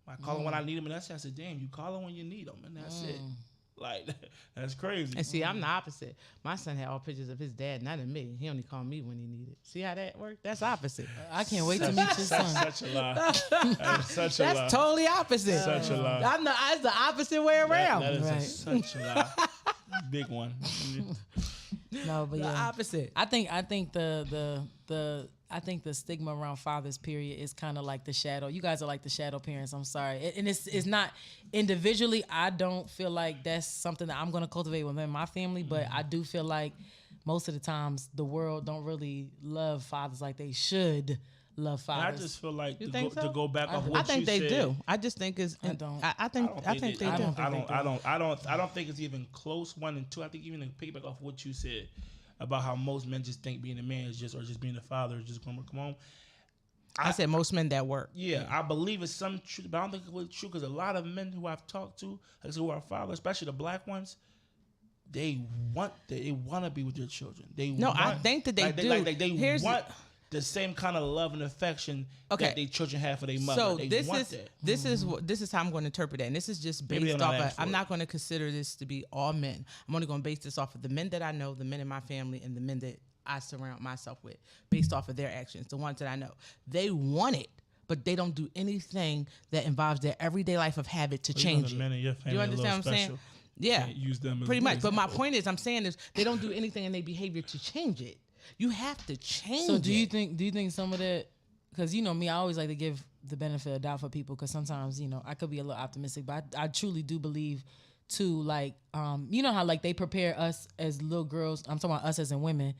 S2: I call him when I need him, and that's it. I said, damn, you call him when you need him, and that's it. Like that's crazy.
S6: And see, I'm the opposite. My son had all pictures of his dad, not of me. He only called me when he needed. See how that worked? That's opposite.
S5: I can't wait to meet your son.
S2: Such a lie. That is such a lie.
S6: That's totally opposite.
S2: Such a lie.
S6: It's the opposite way around.
S2: That is
S5: Right.
S2: such a lie. Big one.
S5: No, but
S6: The
S5: yeah.
S6: opposite.
S5: I think the stigma around fathers period is kind of like the shadow. You guys are like the shadow parents. I'm sorry, and it's not individually. I don't feel like that's something that I'm gonna cultivate within my family, but I do feel like most of the times the world don't really love fathers like they should love
S2: And
S5: fathers.
S2: I just feel like
S6: You
S2: to
S6: think
S2: go,
S6: so?
S2: to go back off what
S6: I think
S2: you
S6: they
S2: said,
S6: do. I just think it's.
S5: I don't.
S6: I think they do.
S2: I don't think it's even close. 1 and 2. I think even to piggyback off what you said about how most men just think being a man is just being a father is just going to come home.
S6: I said most men that work.
S2: Yeah, I believe it's some truth, but I don't think it's really true because a lot of men who I've talked to, like I said, who are fathers, especially the black ones, they want to be with their children.
S6: I think that they do.
S2: They want the same kind of love and affection that their children have for their mother.
S6: So
S2: they
S6: this
S2: want
S6: is
S2: that.
S6: this is how I'm going to interpret that, and this is just
S2: Maybe
S6: based
S2: they're not
S6: off of.
S2: asked for
S6: I'm
S2: it.
S6: not going to consider this to be all men. I'm only going to base this off of the men that I know, the men in my family, and the men that I surround myself with, based off of their actions. The ones that I know, they want it, but they don't do anything that involves their everyday life of habit to change it.
S2: Men in your
S6: Do
S2: family
S6: you
S2: are a
S6: understand what
S2: little
S6: I'm saying?
S2: special.
S6: Yeah,
S2: can't use them as
S6: pretty
S2: an
S6: much. But my
S2: example.
S6: point is, I'm saying is they don't do anything in their behavior to change it. You have to change.
S5: So do you
S6: it.
S5: think some of that? Because you know me, I always like to give the benefit of doubt for people. Because sometimes I could be a little optimistic, but I truly do believe too. Like you know how like they prepare us as little girls. I'm talking about us as in women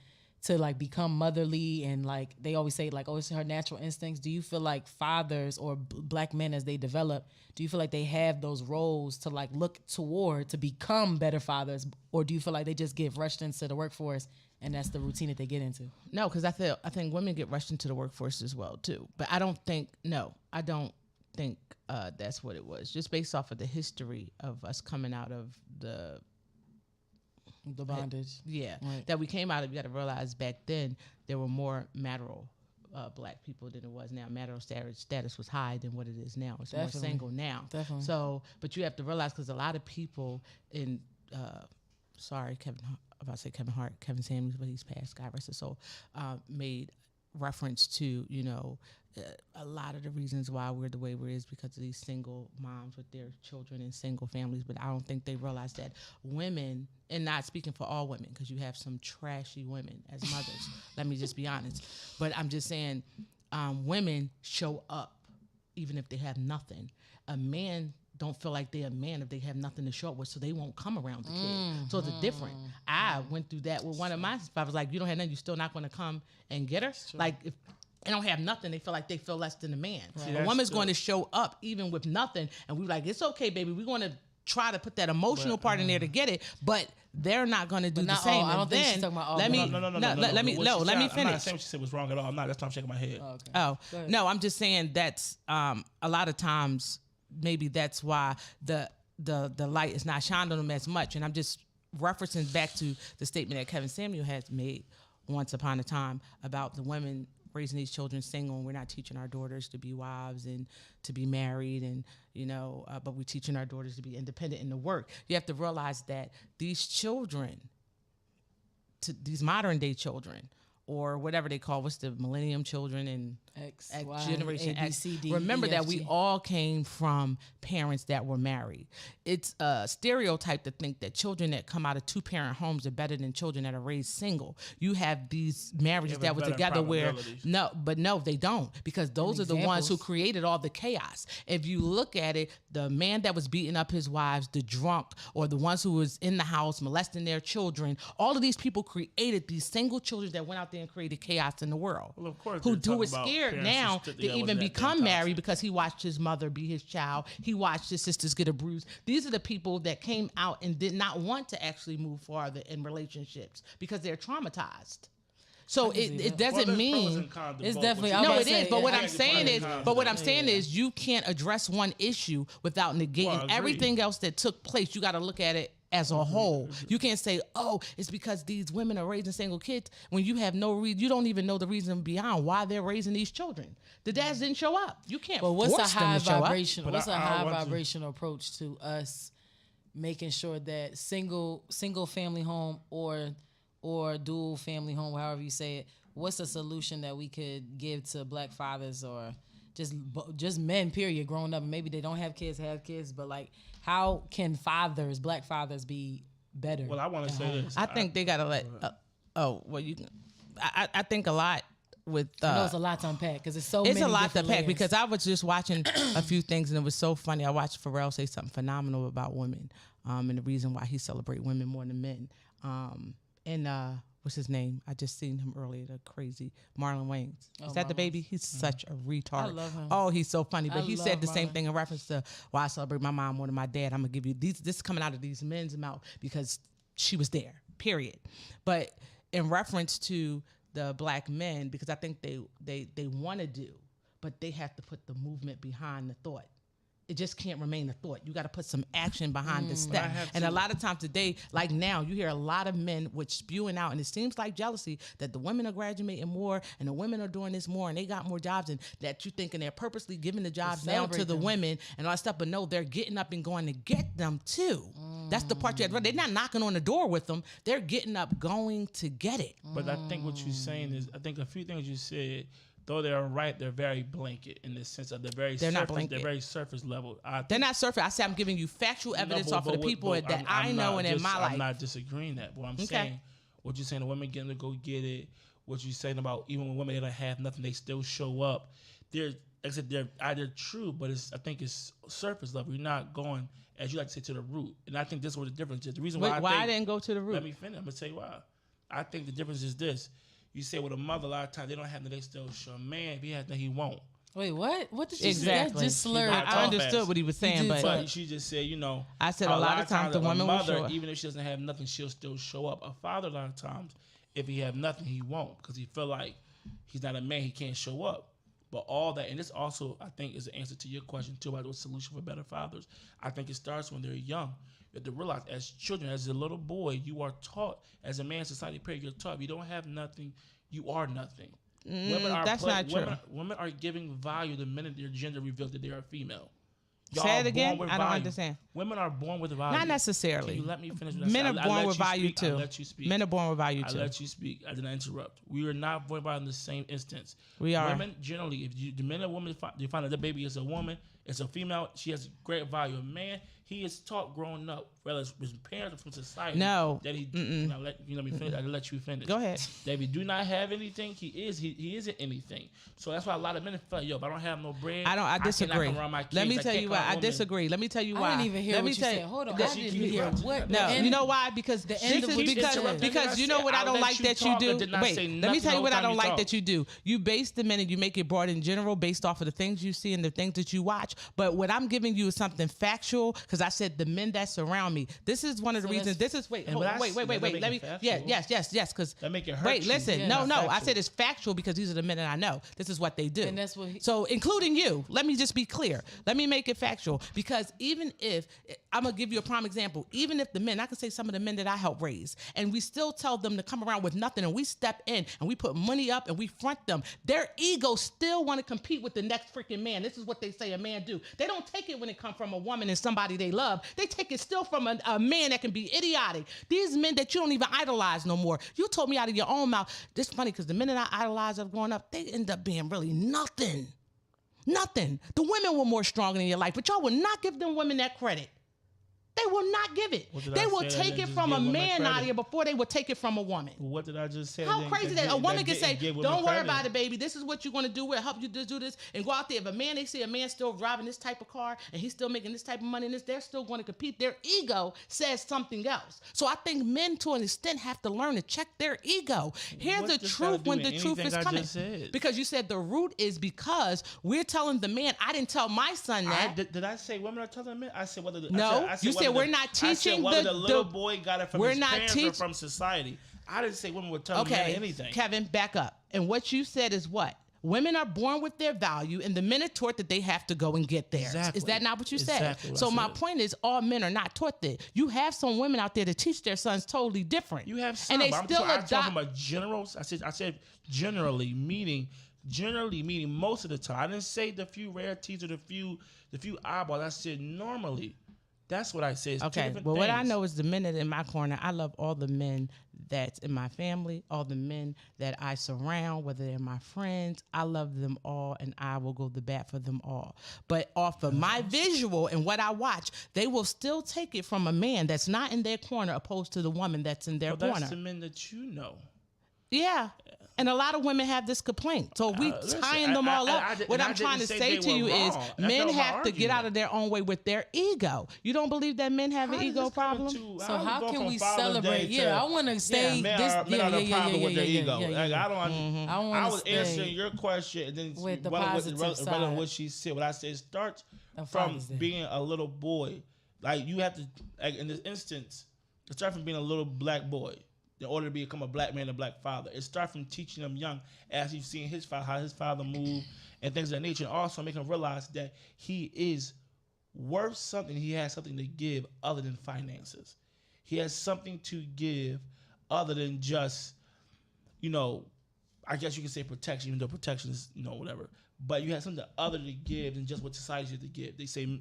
S5: to like become motherly, and like they always say like, oh, it's her natural instincts. Do you feel like fathers or black men as they develop, do you feel like they have those roles to like look toward to become better fathers, or do you feel like they just get rushed into the workforce and that's the routine that they get into?
S6: No, because I think women get rushed into the workforce as well too. But I don't think that's what it was. Just based off of the history of us coming out of the
S5: bondage. Right.
S6: That we came out of. You got to realize back then there were more marital black people than it was now. Marital status was high than what it is now. It's
S5: Definitely.
S6: more single now.
S5: Definitely.
S6: So, but you have to realize because a lot of people in Kevin Hart, Kevin Samuels, but he's passed, God rest his soul, made reference to, a lot of the reasons why we're the way we're is because of these single moms with their children and single families. But I don't think they realize that women, and not speaking for all women, because you have some trashy women as mothers, let me just be honest. But I'm just saying women show up even if they have nothing. A man don't feel like they're a man if they have nothing to show up with, so they won't come around the kid. So it's different. I went through that with one of my I was like, you don't have nothing, you still not going to come and get her? Like, if they don't have nothing, they feel less than a man.
S2: Right.
S6: A woman's going to show up even with nothing, and we're like, it's okay, baby, we're going to try to put that emotional part in there to get it, but they're not going to do the same.
S5: I don't think she's talking about all.
S6: Let me
S2: Let me
S6: finish.
S2: I'm not saying what she said was wrong at all. I'm not. That's why I'm shaking my head.
S5: Oh, okay.
S6: No, I'm just saying that's a lot of times maybe that's why the light is not shining on them as much. And I'm just referencing back to the statement that Kevin Samuel has made once upon a time about the women raising these children single, and we're not teaching our daughters to be wives and to be married, and but we're teaching our daughters to be independent and to work. You have to realize that these children, these modern day children, or whatever they call, what's the millennium children and
S5: X,
S6: Generation
S5: Y, A, B,
S6: X.
S5: C, D,
S6: Remember
S5: E,
S6: that
S5: F,
S6: we
S5: G.
S6: all came from parents that were married. It's a stereotype to think that children that come out of two-parent homes are better than children that are raised single. You have these marriages that were
S2: better
S6: together where
S2: probabilities.
S6: no, they don't, because those are the ones who
S5: examples.
S6: created all the chaos. If you look at it, the man that was beating up his wives, the drunk, or the ones who was in the house molesting their children, all of these people created these single children that went out there and created chaos in the world.
S2: Well, of course,
S6: Who
S2: they're
S6: is
S2: talking about
S6: scared
S2: parents
S6: now
S2: who stood
S6: to
S2: together
S6: even
S2: with that
S6: become
S2: damn
S6: married
S2: toxic.
S6: because he watched his mother beat his child. He watched his sisters get abused. These are the people that came out and did not want to actually move farther in relationships because they're traumatized. So it doesn't mean
S5: It's definitely-
S6: no, it
S5: say,
S6: is. But what
S5: yeah.
S6: I'm saying is, you can't address one issue without negating
S2: agreed.
S6: everything else that took place. You got to look at it as a whole. You can't say, oh, it's because these women are raising single kids when you have no reason. You don't even know the reason beyond why they're raising these children. The dads didn't show up. You can't.
S5: But what's a
S6: force them
S5: high
S6: to show up.
S5: vibration?
S2: But
S5: What's a
S2: I
S5: high
S2: want to-
S5: vibrational approach to us making sure that single family home or dual family home, however you say it, what's a solution that we could give to black fathers or just men, period, growing up? Maybe they don't have kids, but like, how can black fathers be better?
S2: Well, I want to say this.
S6: I think they gotta let. You can. I think a lot with.
S5: I know it's a lot to unpack because it's so.
S6: It's
S5: many
S6: a lot to
S5: different
S6: pack
S5: layers.
S6: because I was just watching a few things and it was so funny. I watched Pharrell say something phenomenal about women, and the reason why he celebrate women more than men. What's his name? I just seen him earlier. The crazy Marlon Wayans. Is that the baby? He's such a retard.
S5: I love him.
S6: Oh, he's so funny. But
S5: I
S6: he said the
S5: love
S6: same
S5: Marlon.
S6: thing in reference to why I celebrate my mom more than my dad. I'm gonna give you these. This is coming out of these men's mouth because she was there. Period. But in reference to the black men, because I think they want to do, but they have to put the movement behind the thought. It just can't remain a thought. You got to put some action behind the step. And a lot of times today, like now, you hear a lot of men which spewing out, and it seems like jealousy that the women are graduating more and the women are doing this more and they got more jobs, and that you thinking they're purposely giving the jobs now to the women and all that stuff. But no, they're getting up and going to get them too. That's the part you have to. They're not knocking on the door with them. They're getting up, going to get it.
S2: But I think what you're saying is, I think a few things you said though they're right, they're very blanket in the sense of
S6: They're not blanket.
S2: They're very surface level.
S6: They're not surface. I say I'm giving you factual evidence off of the people that I know and in my life.
S2: I'm not disagreeing that, but I'm saying what you're saying, the women getting to go get it. What you're saying about even when women they don't have nothing, they still show up. They're either true, but I think it's surface level. You're not going, as you like to say, to the root. And I think this is what the difference is. The reason why
S6: I didn't go to the root.
S2: Let me finish. I'm gonna tell you why. I think the difference is this. You say with a mother, a lot of times they don't have nothing, they still show. Man, if he has nothing, he won't.
S5: Wait, what? What did you
S6: exactly.
S5: say? Just slurred.
S6: I understood what he was saying,
S2: but she just said,
S6: I said a lot of times the woman will show up.
S2: Even if she doesn't have nothing, she'll still show up. A father, a lot of times, if he have nothing, he won't because he feel like he's not a man, he can't show up. But all that, and this also, I think, is the answer to your question, too, about the solution for better fathers. I think it starts when they're young. You have to realize, as children, as a little boy, you are taught, as a man in society, period, you're taught, if you don't have nothing, you are nothing.
S6: That's not true.
S2: Women are giving value the minute their gender reveals that they are female.
S6: Say it again. I don't understand.
S2: Women are born with value.
S6: Not necessarily.
S2: Can you let me finish?
S6: Men are born with value too.
S2: I let you speak.
S6: Men are born with value too.
S2: I let you speak. I did not interrupt. We are not born by in the same instance.
S6: We are.
S2: Women generally, if the men and women you find that the baby is a woman, it's a female. She has great value. A man, he is taught growing up, whether it's his parents or from society.
S6: No.
S2: That he. Let me finish. I let you finish.
S6: Go ahead.
S2: That if he do not have anything, he isn't anything. So that's why a lot of men feel like, yo, if I don't have no bread,
S6: I disagree. Let me tell you why. I disagree. Let me tell you why.
S5: I didn't even hear what you said. Hold on. I didn't even hear what.
S6: No, you know why? Because because you know what I don't like that you do. Wait, let me tell you what I don't like that you do. You base the men and you make it broad in general based off of the things you see and the things that you watch. But what I'm giving you is something factual because I said the men that surround me. This is one of the reasons. This is wait. Let me. Yes. Because
S2: that make it hurt.
S6: Wait, listen. No. I said it's factual because these are the men that I know. This is what they do.
S5: And that's what.
S6: So including you. Let me just be clear. Let me make it factual because even if I'm gonna give you a prime example, even if the men, I can say some of the men that I help raise, and we still tell them to come around with nothing, and we step in and we put money up and we front them, their ego still want to compete with the next freaking man. This is what they say a man do. They don't take it when it comes from a woman and somebody they love. They take it still from a man that can be idiotic. These men that you don't even idolize no more. You told me out of your own mouth. This is funny because the men that I idolize of growing up, they end up being really nothing. Nothing. The women were more stronger in your life, but y'all will not give them women that credit. They will not give it. They will take it from a man out here before they will take it from a woman.
S2: What did I just say?
S6: How crazy that a woman can say, don't worry about it, baby. This is what you're going to do. We'll help you do this. And go out there. If they see a man still driving this type of car and he's still making this type of money, they're still going to compete. Their ego says something else. So I think men to an extent have to learn to check their ego. Hear the truth when the truth is coming. Because you said the root is because we're telling the man, I didn't tell my son that.
S2: Did I say women are telling men? I said whether
S6: we're not teaching
S2: the little boy got it from his parents or from society. I didn't say women were telling men anything.
S6: Kevin, back up. And what you said is what? Women are born with their value, and the men are taught that they have to go and get theirs.
S2: Exactly.
S6: Is that not what you said?
S2: Exactly.
S6: So my point is, all men are not taught that. You have some women out there that teach their sons totally different.
S2: You have some,
S6: and they still
S2: I'm talking about generals. I said generally meaning most of the time. I didn't say the few rarities or the few eyeballs. I said normally. That's what I say.
S6: Okay, well, what I know is the men that in my corner, I love all the men that's in my family, all the men that I surround, whether they're my friends. I love them all, and I will go to bat for them all. But off of my visual and what I watch, they will still take it from a man that's not in their corner opposed to the woman that's in their corner.
S2: That's the men that you know.
S6: Yeah. And a lot of women have this complaint. So we tying them all up. What I'm trying to say to you is men have to get out of their own way with their ego. You don't believe that men have an ego problem?
S5: So how can we celebrate? Yeah, I want to say
S2: men are the problem with their ego. I was answering your question and then
S5: with the positive side.
S2: What she said. What I said starts from being a little boy. Like you have to, like in this instance, it starts from being a little black boy. In order to become a black man, a black father, it starts from teaching them young, as you've seen his father, how his father moved, and things of that nature, and also make him realize that he is worth something. He has something to give other than finances. He has something to give other than just, I guess you can say protection, even though protection is, whatever. But you have something other to give than just what society has to give. They say,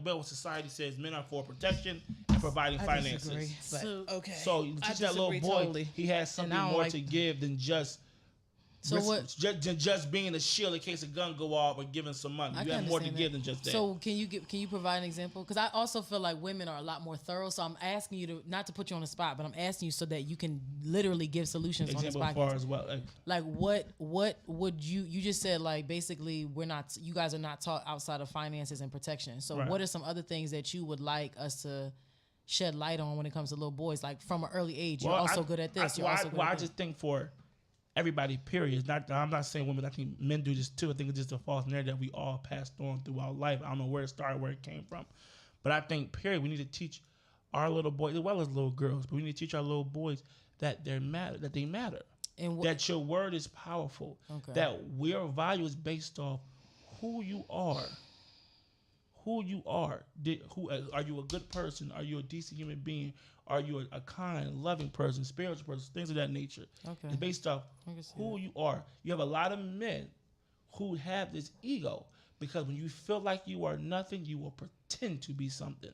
S2: what society says, men are for protection and providing finances.
S6: Disagree, but,
S2: So you teach that little boy, he has something more to give than just
S5: So what?
S2: Just being a shield in case a gun go off or giving some money. You have more to give than just that.
S5: So can you provide an example? Because I also feel like women are a lot more thorough. So I'm asking you to not to put you on the spot, but I'm asking you so that you can literally give solutions on this podcast.
S2: Example as well.
S5: Like what would you just said like basically you guys are not taught outside of finances and protection. So what are some other things that you would like us to shed light on when it comes to little boys? Like from an early age, you're also good at this.
S2: I just think for everybody, period. I'm not saying women. I think men do this too. I think it's just a false narrative that we all passed on throughout life. I don't know where it started, where it came from, but I think, period, we need to teach our little boys as well as little girls. But we need to teach our little boys that they matter. And that your word is powerful. Okay. That your value is based off who you are. Who you are. Are you a good person? Are you a decent human being? Are you a kind, loving person, spiritual person, things of that nature? Okay. It's based off who you are. You have a lot of men who have this ego because when you feel like you are nothing, you will pretend to be something.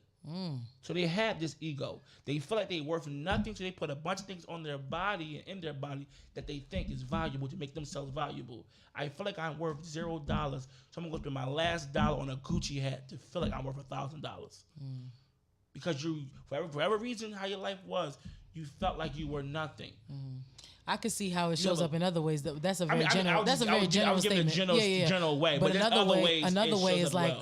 S2: So they have this ego. They feel like they're worth nothing, so they put a bunch of things on their body and in their body that they think is valuable to make themselves valuable. I feel like I'm worth $0, so I'm gonna go spend my last dollar on a Gucci hat to feel like I'm worth $1,000. Because you, for whatever reason, how your life was, you felt like you were nothing.
S5: I could see how it shows up in other ways. That's a very general. That's a very general statement.
S2: General way.
S5: But another way is like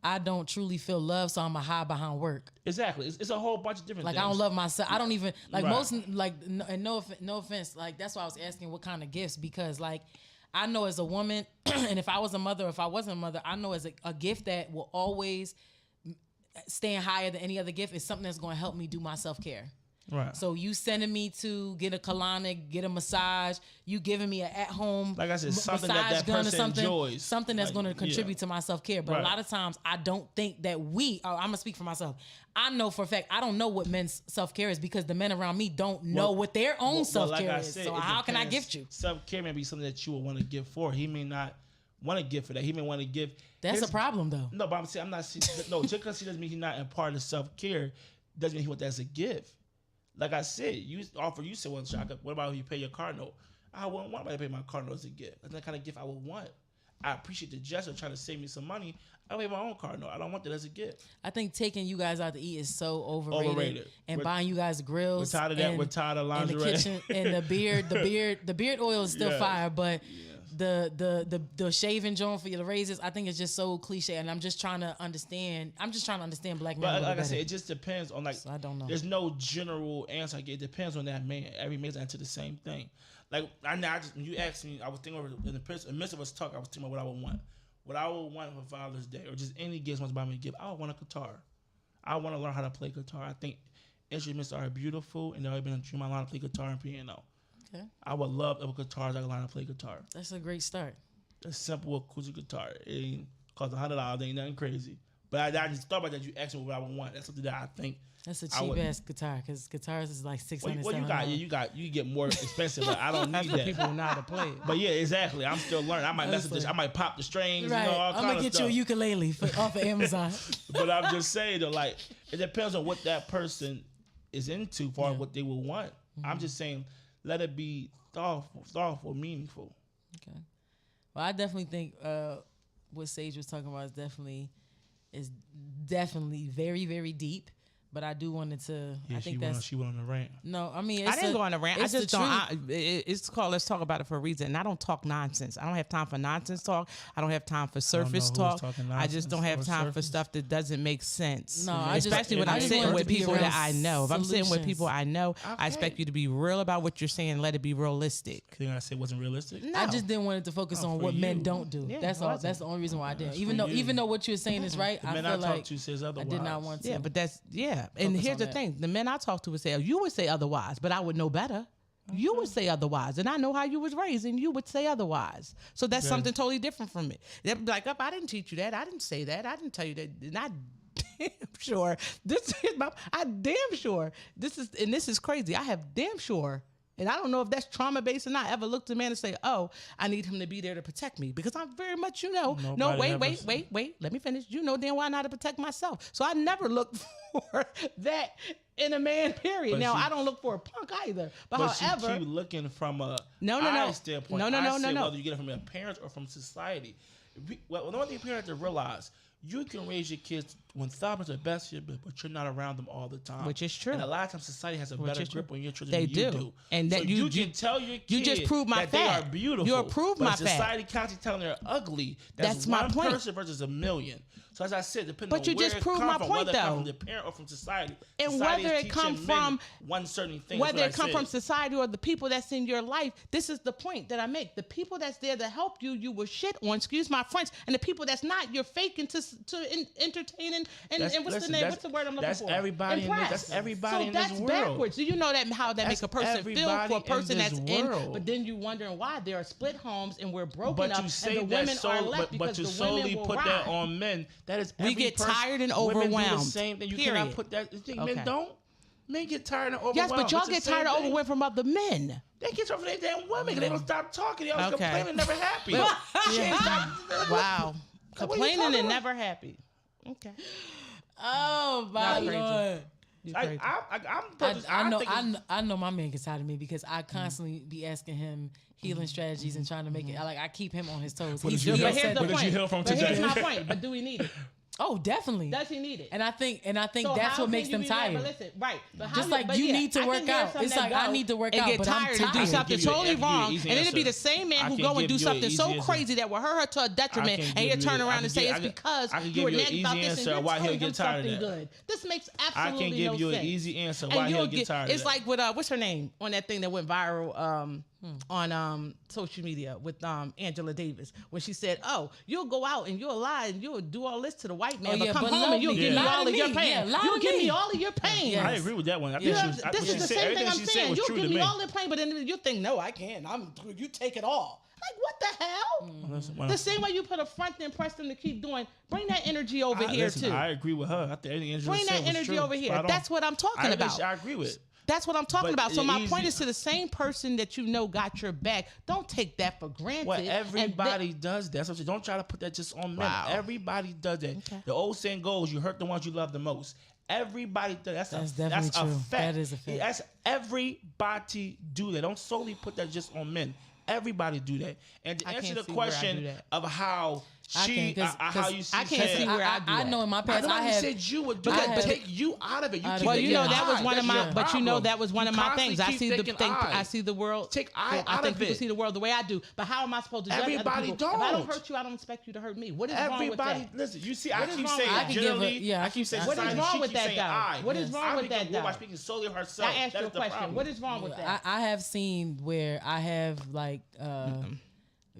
S5: I don't truly feel love, so I'm gonna hide behind work.
S2: Exactly. It's a whole bunch of different things.
S5: Like I don't love myself. I don't even like most like and no offense. Like that's why I was asking what kind of gifts, because like I know as a woman, and if I was a mother, if I wasn't a mother, I know as a gift that will always stand higher than any other gift is something that's going to help me do my self-care. Right. So you sending me to get a colonic, get a massage, you giving me an at-home,
S2: like I said, something that person enjoys,
S5: something that's going to contribute to my self-care. But a lot of times I don't think that I'm gonna speak for myself. I know for a fact I don't know what men's self-care is because the men around me don't know what their own self-care is. So how can I gift you?
S2: Self-care may be something that you would want to give for. He may not want to give for that. He may want to give.
S5: That's a problem though.
S2: No, but I'm not. No, just because he doesn't mean he's not a part of self-care doesn't mean he wants that as a gift. Like I said, you said, well, Shaka, what about if you pay your car note? I wouldn't want to pay my car note as a gift. That's the kind of gift I would want. I appreciate the gesture of trying to save me some money. I pay my own car note. I don't want that as a gift.
S5: I think taking you guys out to eat is so overrated. And buying you guys grills.
S2: We're tired of that. We're tired of lingerie.
S5: And the kitchen and the beard oil is still fire, but the shaving joint for your razors, I think it's just so cliche, and I'm just trying to understand black men.
S2: But like I said, it just depends on
S5: so I don't know.
S2: There's no general answer. It depends on that man. Every man's answer the same thing. Like when you asked me, I was thinking over in the midst of us talk. I was thinking about what I would want. What I would want for Father's Day, or just any gift wants to buy me a gift. I would want a guitar. I want to learn how to play guitar. I think instruments are beautiful, and they've been a dream. I want to play guitar and piano. Okay. I would love if guitars I could learn how to play guitar.
S5: That's a great start.
S2: A simple acoustic guitar. It ain't cost $100. Ain't nothing crazy. But I just thought about that. You asked me what I would want. That's something that I think.
S5: That's a cheap ass guitar because guitars is like $600.
S2: Well, you get more expensive. But I don't need that.
S6: People know how to play it.
S2: But yeah, exactly. I'm still learning. I might mess with this. I might pop the strings.
S5: Right.
S2: All
S5: I'm gonna get you a ukulele off of Amazon.
S2: But I'm just saying though, like it depends on what that person is into for what they will want. I'm just saying, let it be thoughtful, meaningful.
S5: Okay. Well, I definitely think what Sage was talking about is definitely very, very deep. But I do wanted to.
S2: Yeah, she went on the rant.
S5: No, I mean
S6: I didn't go on the rant. I just don't. It's called Let's Talk About It for a reason. And I don't talk nonsense. I don't have time for nonsense talk. I don't have time for surface talk. I just don't have time for stuff that doesn't make sense.
S5: No,
S6: especially when I'm sitting with people that I know. If I'm sitting with people I know, I expect you to be real about what you're saying. Let it be realistic.
S2: You think I said wasn't realistic?
S5: No. I just didn't want it to focus on what men don't do. Yeah, that's all. That's the only reason why I didn't. Even though what you're saying is right, I feel like I did not want to.
S6: Yeah, but and here's the thing. The men I talk to would say, you would say otherwise, but I would know better. Okay. You would say otherwise, and I know how you was raised, and you would say otherwise. So that's something totally different from me. They'd be like, I didn't teach you that. I didn't say that. I didn't tell you that. And I damn sure this is crazy. I have damn sure. And I don't know if that's trauma-based or not. I ever looked at a man and say, oh, I need him to be there to protect me. Because I'm very much, wait. Let me finish. You know damn well I know how to protect myself. So I never looked for that in a man, period.
S2: But
S6: Now,
S2: see-
S6: I don't look for a punk either. But
S2: But
S6: however,
S2: you keep looking from a
S6: No.
S2: standpoint.
S6: No.
S2: I say whether you get it from your parents or from society. Well, the one thing parents have to realize, you can raise your kids 1,000% the best, but you're not around them all the time.
S6: Which is true.
S2: And a lot of times society has a
S6: Which
S2: better
S6: is true.
S2: grip on your children
S6: They
S2: than you
S6: do.
S2: do.
S6: And that
S2: so
S6: you
S2: can tell your kids
S6: you just proved my
S2: that they
S6: fact.
S2: are beautiful.
S6: You approved
S2: but
S6: my fact.
S2: society constantly telling they're ugly. That's
S6: my
S2: one
S6: point.
S2: person versus a million. So as I said, depending
S6: But
S2: on
S6: you
S2: where
S6: just
S2: it
S6: proved
S2: come
S6: my
S2: from,
S6: point,
S2: whether it come
S6: though.
S2: from the parent or from society.
S6: And
S2: society
S6: whether
S2: is
S6: it come
S2: teaching men
S6: from
S2: one certain thing.
S6: whether
S2: That's
S6: it
S2: what I
S6: come from
S2: said.
S6: society or the people that's in your life, this is the point that I make. The people that's there to help you, you will shit on. Excuse my French. And the people that's not, you're faking to entertain and what's
S2: listen,
S6: the name? What's the word I'm looking
S2: that's
S6: for?
S2: everybody in this-
S6: Impress.
S2: that's everybody
S6: so
S2: in this
S6: that's
S2: world.
S6: backwards. Do you know that how that makes
S2: That's
S6: a person feel
S2: everybody
S6: for a person
S2: in
S6: that's
S2: this
S6: in?
S2: world.
S6: But then you wondering why there are split homes and we're broken
S2: But
S6: up
S2: you say
S6: and the
S2: that
S6: women are left
S2: but
S6: because
S2: you
S6: the
S2: solely
S6: women will
S2: put
S6: ride.
S2: that on men. That is
S6: We
S2: every
S6: get
S2: person.
S6: tired and
S2: Women do the
S6: overwhelmed.
S2: same thing. You
S6: Period.
S2: cannot put that. You think
S6: Okay.
S2: men don't? Men get tired and overwhelmed.
S6: Yes, but y'all
S2: It's the
S6: get
S2: same
S6: tired of
S2: thing.
S6: overwhelmed from other men.
S2: They get tired of their damn women. 'Cause they don't stop talking. They always
S6: Okay.
S2: complaining, never happy. She ain't stop-
S6: Wow.
S2: What are you
S6: Complaining
S2: talking
S6: and
S2: about?
S6: never happy. Okay.
S5: Oh my
S6: Y'all crazy.
S5: Lord.
S6: You
S2: I,
S6: crazy.
S5: I know my man gets tired of me because I constantly be asking him healing strategies and trying to make it. I keep him on his toes.
S2: What
S5: He's
S2: did you
S6: But
S2: heal-
S6: here's the
S2: what did
S6: point.
S2: you heal from
S6: But here's
S2: today?
S6: my point. But do we need it?
S5: Oh, definitely.
S6: Does he need it?
S5: And I think
S6: So
S5: that's
S6: how
S5: what
S6: can
S5: makes
S6: you
S5: them
S6: be mad?
S5: tired.
S6: But listen, right. But how
S5: Just like
S6: but
S5: you
S6: yeah,
S5: need to
S6: I can
S5: work
S6: hear
S5: out.
S6: some
S5: It's
S6: that
S5: like, I
S6: go
S5: need to work
S6: and
S5: out,
S6: get
S5: but I'm
S6: tired and do
S5: tired.
S6: something
S2: give you
S6: totally
S2: an
S6: wrong,
S2: easy
S6: and it'll be
S2: answer.
S6: the same man
S2: I
S6: who
S2: can
S6: go and
S2: give
S6: do
S2: you an
S6: something
S2: easy
S6: so
S2: answer.
S6: crazy that will hurt her to a detriment, and you turn around and say it's because you were nagging about this and you're
S2: why he'll
S6: telling him
S2: get tired of
S6: something
S2: that.
S6: good. This makes
S2: I
S6: absolutely
S2: can give
S6: no
S2: you
S6: sense.
S2: an easy answer
S6: And
S2: why
S6: you'll
S2: he'll get tired of
S6: It's
S2: that.
S6: like with what's her name on that thing that went viral on social media with Angela Davis when she said, "Oh, you'll go out and you'll lie and you'll do all this to the white man,
S5: Oh,
S6: but
S5: yeah,
S6: come
S5: but
S6: home
S5: love
S6: and you'll
S5: me.
S6: give me
S5: Lie
S6: all
S5: to
S6: of your
S5: me.
S6: pain.
S5: Yeah, lie
S6: You'll
S5: to
S6: give me
S5: me.
S6: all of your pain."
S5: Yes.
S2: I agree with that one. I
S6: You
S2: think
S6: know,
S2: she was,
S6: this
S2: what
S6: is
S2: she
S6: the
S2: said,
S6: same thing
S2: everything
S6: I'm
S2: she said
S6: saying.
S2: was
S6: You'll
S2: true
S6: give
S2: to
S6: me
S2: me.
S6: all the pain, but then you think, no, I can't. You take it all. Like, what the hell?
S2: Listen,
S6: The same way you put a front and press them to keep doing. Bring that energy over here
S2: listen,
S6: too.
S2: I agree with her. I think everything Angela
S6: Bring
S2: said
S6: that
S2: was
S6: energy
S2: true.
S6: over here.
S2: Spot on.
S6: That's what I'm talking about.
S2: I agree with.
S6: That's what I'm talking
S2: But
S6: about. So
S2: it
S6: my
S2: easy-
S6: point is to the same person that you know got your back. Don't take that for granted.
S2: Well,
S6: And
S2: everybody does that. So don't try to put that just on men.
S6: Wow.
S2: Everybody does that.
S6: Okay.
S2: The old saying goes, you hurt the ones you love the most. Everybody does.
S5: That's
S2: That's
S5: definitely
S2: a
S5: true.
S2: fact.
S5: That is a fact.
S2: That's everybody do that. Don't solely put that just on men. Everybody do that. And to
S6: I
S2: answer
S6: can't
S2: the
S6: see where I do
S2: question
S6: that.
S2: of how
S5: I
S2: she,
S5: can, 'cause-
S2: how you see
S6: I can't
S2: said-
S6: see where I do
S5: I
S6: that.
S5: know in my past I
S2: Nobody
S5: have.
S2: said you would do
S5: I
S2: that.
S5: have-
S2: Take you out of it. You
S5: Out of
S2: keep
S5: it,
S6: Well, you know
S5: Yeah.
S6: that was one of my.
S2: That's
S6: But you know
S2: your
S6: that was one of
S2: problem.
S6: my things.
S2: You
S6: I
S2: constantly
S6: see the
S2: keep
S6: thing.
S2: thinking
S6: I see the world.
S2: Take I
S6: I
S2: out
S6: think
S2: of
S6: people
S2: it.
S6: see the world the way I do. But how am I supposed to judge
S2: Everybody
S6: other people? If I don't
S2: don't.
S6: hurt you, I don't expect you to hurt me. What is wrong with
S2: Everybody,
S6: that?
S2: listen. You see,
S6: What
S2: I
S6: is
S2: keep
S6: wrong
S2: saying
S6: with that?
S5: I can give
S2: generally.
S5: her- yeah,
S2: I keep saying
S6: What is
S2: society.
S6: wrong
S2: She
S6: with
S2: keeps
S6: that,
S2: saying
S6: though?
S2: I.
S6: What is wrong with that,
S2: By
S6: though?
S2: speaking solely of herself.
S6: I asked
S2: That
S6: you a
S2: is the
S6: question.
S2: problem.
S6: What is wrong with that?
S5: I have seen where I have like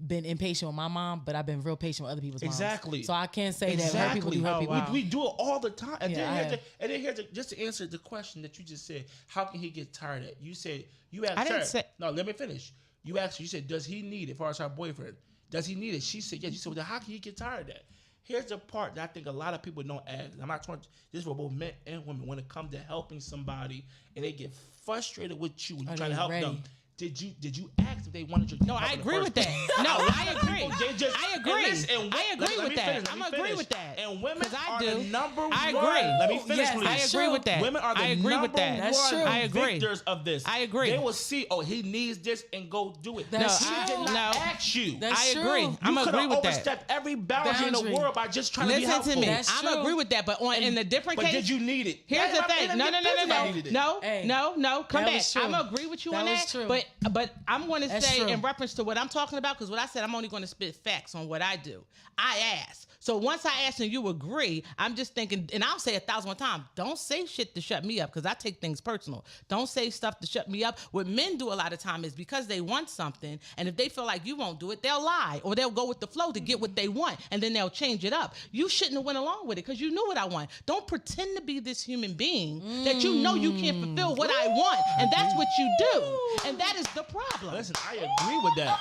S5: been impatient with my mom, but I've been real patient with other people's moms.
S2: Exactly.
S5: So I can't say that hurt people do hurt
S6: Oh,
S5: people.
S6: wow.
S2: We do it all the time. And
S5: Yeah, I
S2: then,
S5: have.
S2: just to answer the question that you just said, how can he get tired of it? You said, you asked
S6: I didn't
S2: her.
S6: say-
S2: No, let me finish. You asked her, you said, does he need it as far as her boyfriend? Does he need it? She said, yes. You said, well, then how can he get tired of that? Here's the part that I think a lot of people don't ask. I'm not trying to, this is for both men and women. When it comes to helping somebody and they get frustrated with you when you
S5: Are
S2: try
S5: they
S2: to help
S5: ready?
S2: them, did you ask if they wanted your
S6: No,
S2: help
S6: I
S2: in the
S6: agree
S2: first
S6: with that.
S2: place?
S6: No, I agree.
S2: They just-
S6: I
S2: and
S6: agree.
S2: listen, and
S6: I
S2: let
S6: agree
S2: me
S6: with that.
S2: finish, let
S6: I'm
S2: me
S6: agree
S2: finish.
S6: with that.
S2: And women
S6: 'Cause I
S2: are
S6: do.
S2: the number one.
S6: I agree.
S2: Let me finish,
S5: Yes,
S2: please.
S6: I
S5: that's
S6: agree
S5: true.
S6: with that.
S2: Women are the
S6: I agree
S2: number
S6: with that.
S5: That's
S2: one
S5: true.
S6: I agree.
S2: victors of this.
S6: I agree.
S2: They will see, oh, he needs this and go do it.
S5: That's
S2: She
S5: true.
S2: did not
S6: No.
S2: ask you.
S5: That's
S6: I
S5: true.
S6: agree.
S5: You
S6: I'm
S2: you could
S6: agree
S2: have
S6: with that.
S2: overstepped every boundary in
S5: Boundary.
S2: the world by just trying to be
S6: Listen
S2: helpful.
S6: to me.
S5: That's
S6: I'm
S5: true.
S6: agree with that. But in the different
S2: But
S6: case,
S2: did you need it?
S6: here's the thing. No.
S5: Hey,
S6: No. Come
S5: that
S6: back.
S5: was true.
S6: I'm gonna agree with you
S5: That
S6: on
S5: was
S6: that.
S5: true.
S6: But I'm going to
S5: That's
S6: say
S5: true.
S6: in reference to what I'm talking about, because what I said, I'm only going to spit facts on what I do. I ask. So once I ask and you agree, I'm just thinking, and I'll say 1,000 times, don't say shit to shut me up because I take things personal. Don't say stuff to shut me up. What men do a lot of time is because they want something, and if they feel like you won't do it, they'll lie or they'll go with the flow to get what they want, and then they'll change it up. You shouldn't have went along with it because you knew what I want. Don't pretend to be this human being that you know you can't fulfill what I want, and that's what you do, and that is the problem.
S2: Listen, I agree with that.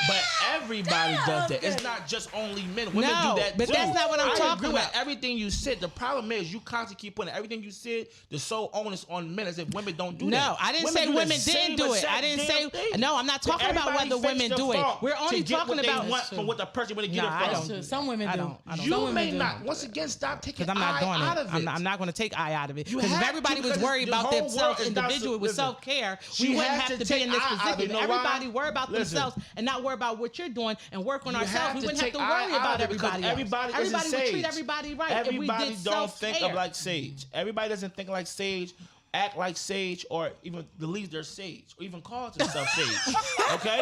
S2: But everybody does that. It's not just only men. Women
S6: No,
S2: do that
S6: but
S2: too.
S6: that's not what I'm
S2: I
S6: talking
S2: agree
S6: about.
S2: With everything you said. The problem is you constantly keep putting everything you said, the sole onus on men as if women don't do that.
S6: No, I didn't say
S2: do the
S6: women
S2: same
S6: didn't do it.
S2: exact
S6: I didn't
S2: damn
S6: say.
S2: thing.
S6: No, I'm not talking about
S2: Everybody
S6: whether women
S2: fakes
S6: do
S2: the
S6: it.
S2: funk
S6: We're only
S2: to get
S6: talking
S2: what
S6: about
S2: they want from what the person want to get
S6: Nah, I
S2: it
S6: don't.
S2: from.
S5: Some women
S6: I
S5: do.
S6: don't. I don't.
S2: You
S5: Some
S2: may
S5: women do.
S2: not. Once again, stop taking
S6: Because I'm not doing
S2: out
S6: it.
S2: of it.
S6: I'm not going to take eye out of it.
S2: You
S6: Because if
S2: have
S6: everybody
S2: to,
S6: was
S2: because
S6: worried
S2: the
S6: about
S2: whole
S6: themselves
S2: world is not
S6: individually with
S2: listen,
S6: self-care,
S2: she
S6: we wouldn't
S2: has
S6: have
S2: to
S6: to be in
S2: take
S6: this
S2: eye out of it.
S6: position.
S2: You know why?
S6: Everybody worry about
S2: Listen.
S6: themselves and not worry about what you're doing and work on
S2: You
S6: ourselves.
S2: have
S6: We
S2: to
S6: wouldn't have
S2: take
S6: to
S2: eye
S6: worry
S2: out
S6: about
S2: of it because
S6: everybody else.
S2: everybody isn't
S6: Everybody would treat
S2: sage.
S6: everybody right
S2: Everybody
S6: if we did
S2: don't think
S6: self-care.
S2: of like Sage. Everybody doesn't think like Sage, act like Sage, or even believe they're Sage, or even call themselves Sage. Okay?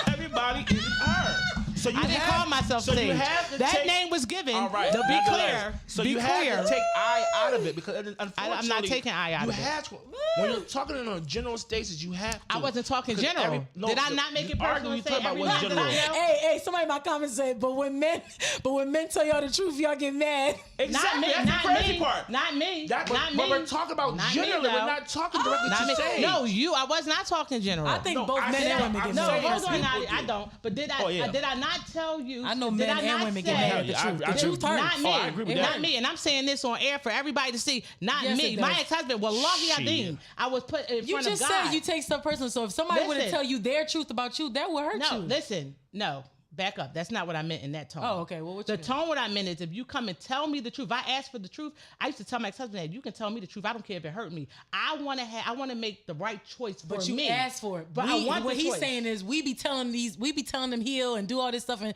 S2: Everybody isn't her. So you
S6: I didn't
S2: have,
S6: call myself
S2: so
S6: Sage.
S2: you have to
S6: That
S2: take,
S6: name was given.
S2: all right,
S6: To be
S2: nevertheless.
S6: clear.
S2: So
S6: be
S2: you
S6: clear.
S2: have to take eye out of it because unfortunately,
S6: I'm not taking eye out
S2: you
S6: of it.
S2: have to, when you're talking in a general stasis, you have to.
S6: I wasn't talking
S2: Because
S6: general. Did I not make it personal and say
S2: about
S6: every
S2: what's
S6: man that
S2: general.
S6: I know?
S5: Hey, somebody in my comments said, but when men tell y'all the truth, y'all get mad.
S2: Exactly.
S6: Not me.
S2: That's
S6: Not
S2: the crazy
S6: me.
S2: part.
S6: Not me.
S2: That,
S6: not
S2: but
S6: me.
S2: we're talking about
S6: Not me,
S2: generally. We're
S6: though.
S2: not talking directly
S6: Not
S2: to
S6: me.
S2: Sage.
S6: No, I was not talking general.
S5: I think
S2: No,
S5: both
S2: I
S5: men
S2: said-
S5: and women
S2: I'm
S5: get
S6: No,
S5: mad.
S2: saying
S6: hold on.
S2: people
S6: I
S2: do.
S6: don't. But did I?
S2: Oh, yeah.
S6: Did I not tell you?
S5: I know
S6: did
S5: men
S6: I
S5: and
S6: not
S5: women
S6: say-
S5: get mad at
S2: Yeah,
S5: the
S2: yeah,
S5: truth.
S2: I
S5: The truth
S2: agree.
S5: hurts.
S6: Not me.
S2: Oh, I agree with
S6: Not
S2: that.
S6: me. And I'm saying this on air for everybody to see. Not
S5: Yes,
S6: me.
S5: it
S6: My
S5: does.
S6: ex-husband. Wallahi
S2: Shit.
S6: Adim. I was put in
S5: You
S6: front
S5: just
S6: of God.
S5: said you take stuff personal. So if somebody would to
S6: Listen.
S5: tell you their truth about you, that would hurt
S6: No,
S5: you.
S6: listen. No. Back up. That's not what I meant in that tone.
S5: Oh, okay. Well, what you
S6: the
S5: meant?
S6: tone what I meant is if you come and tell me the truth, if I ask for the truth, I used to tell my ex-husband that you can tell me the truth. I don't care if it hurt me. I want to make the right choice for
S5: But you
S6: me.
S5: asked for it.
S6: But I want
S5: what
S6: the
S5: he's
S6: choice.
S5: saying is we be telling them heal and do all this stuff, and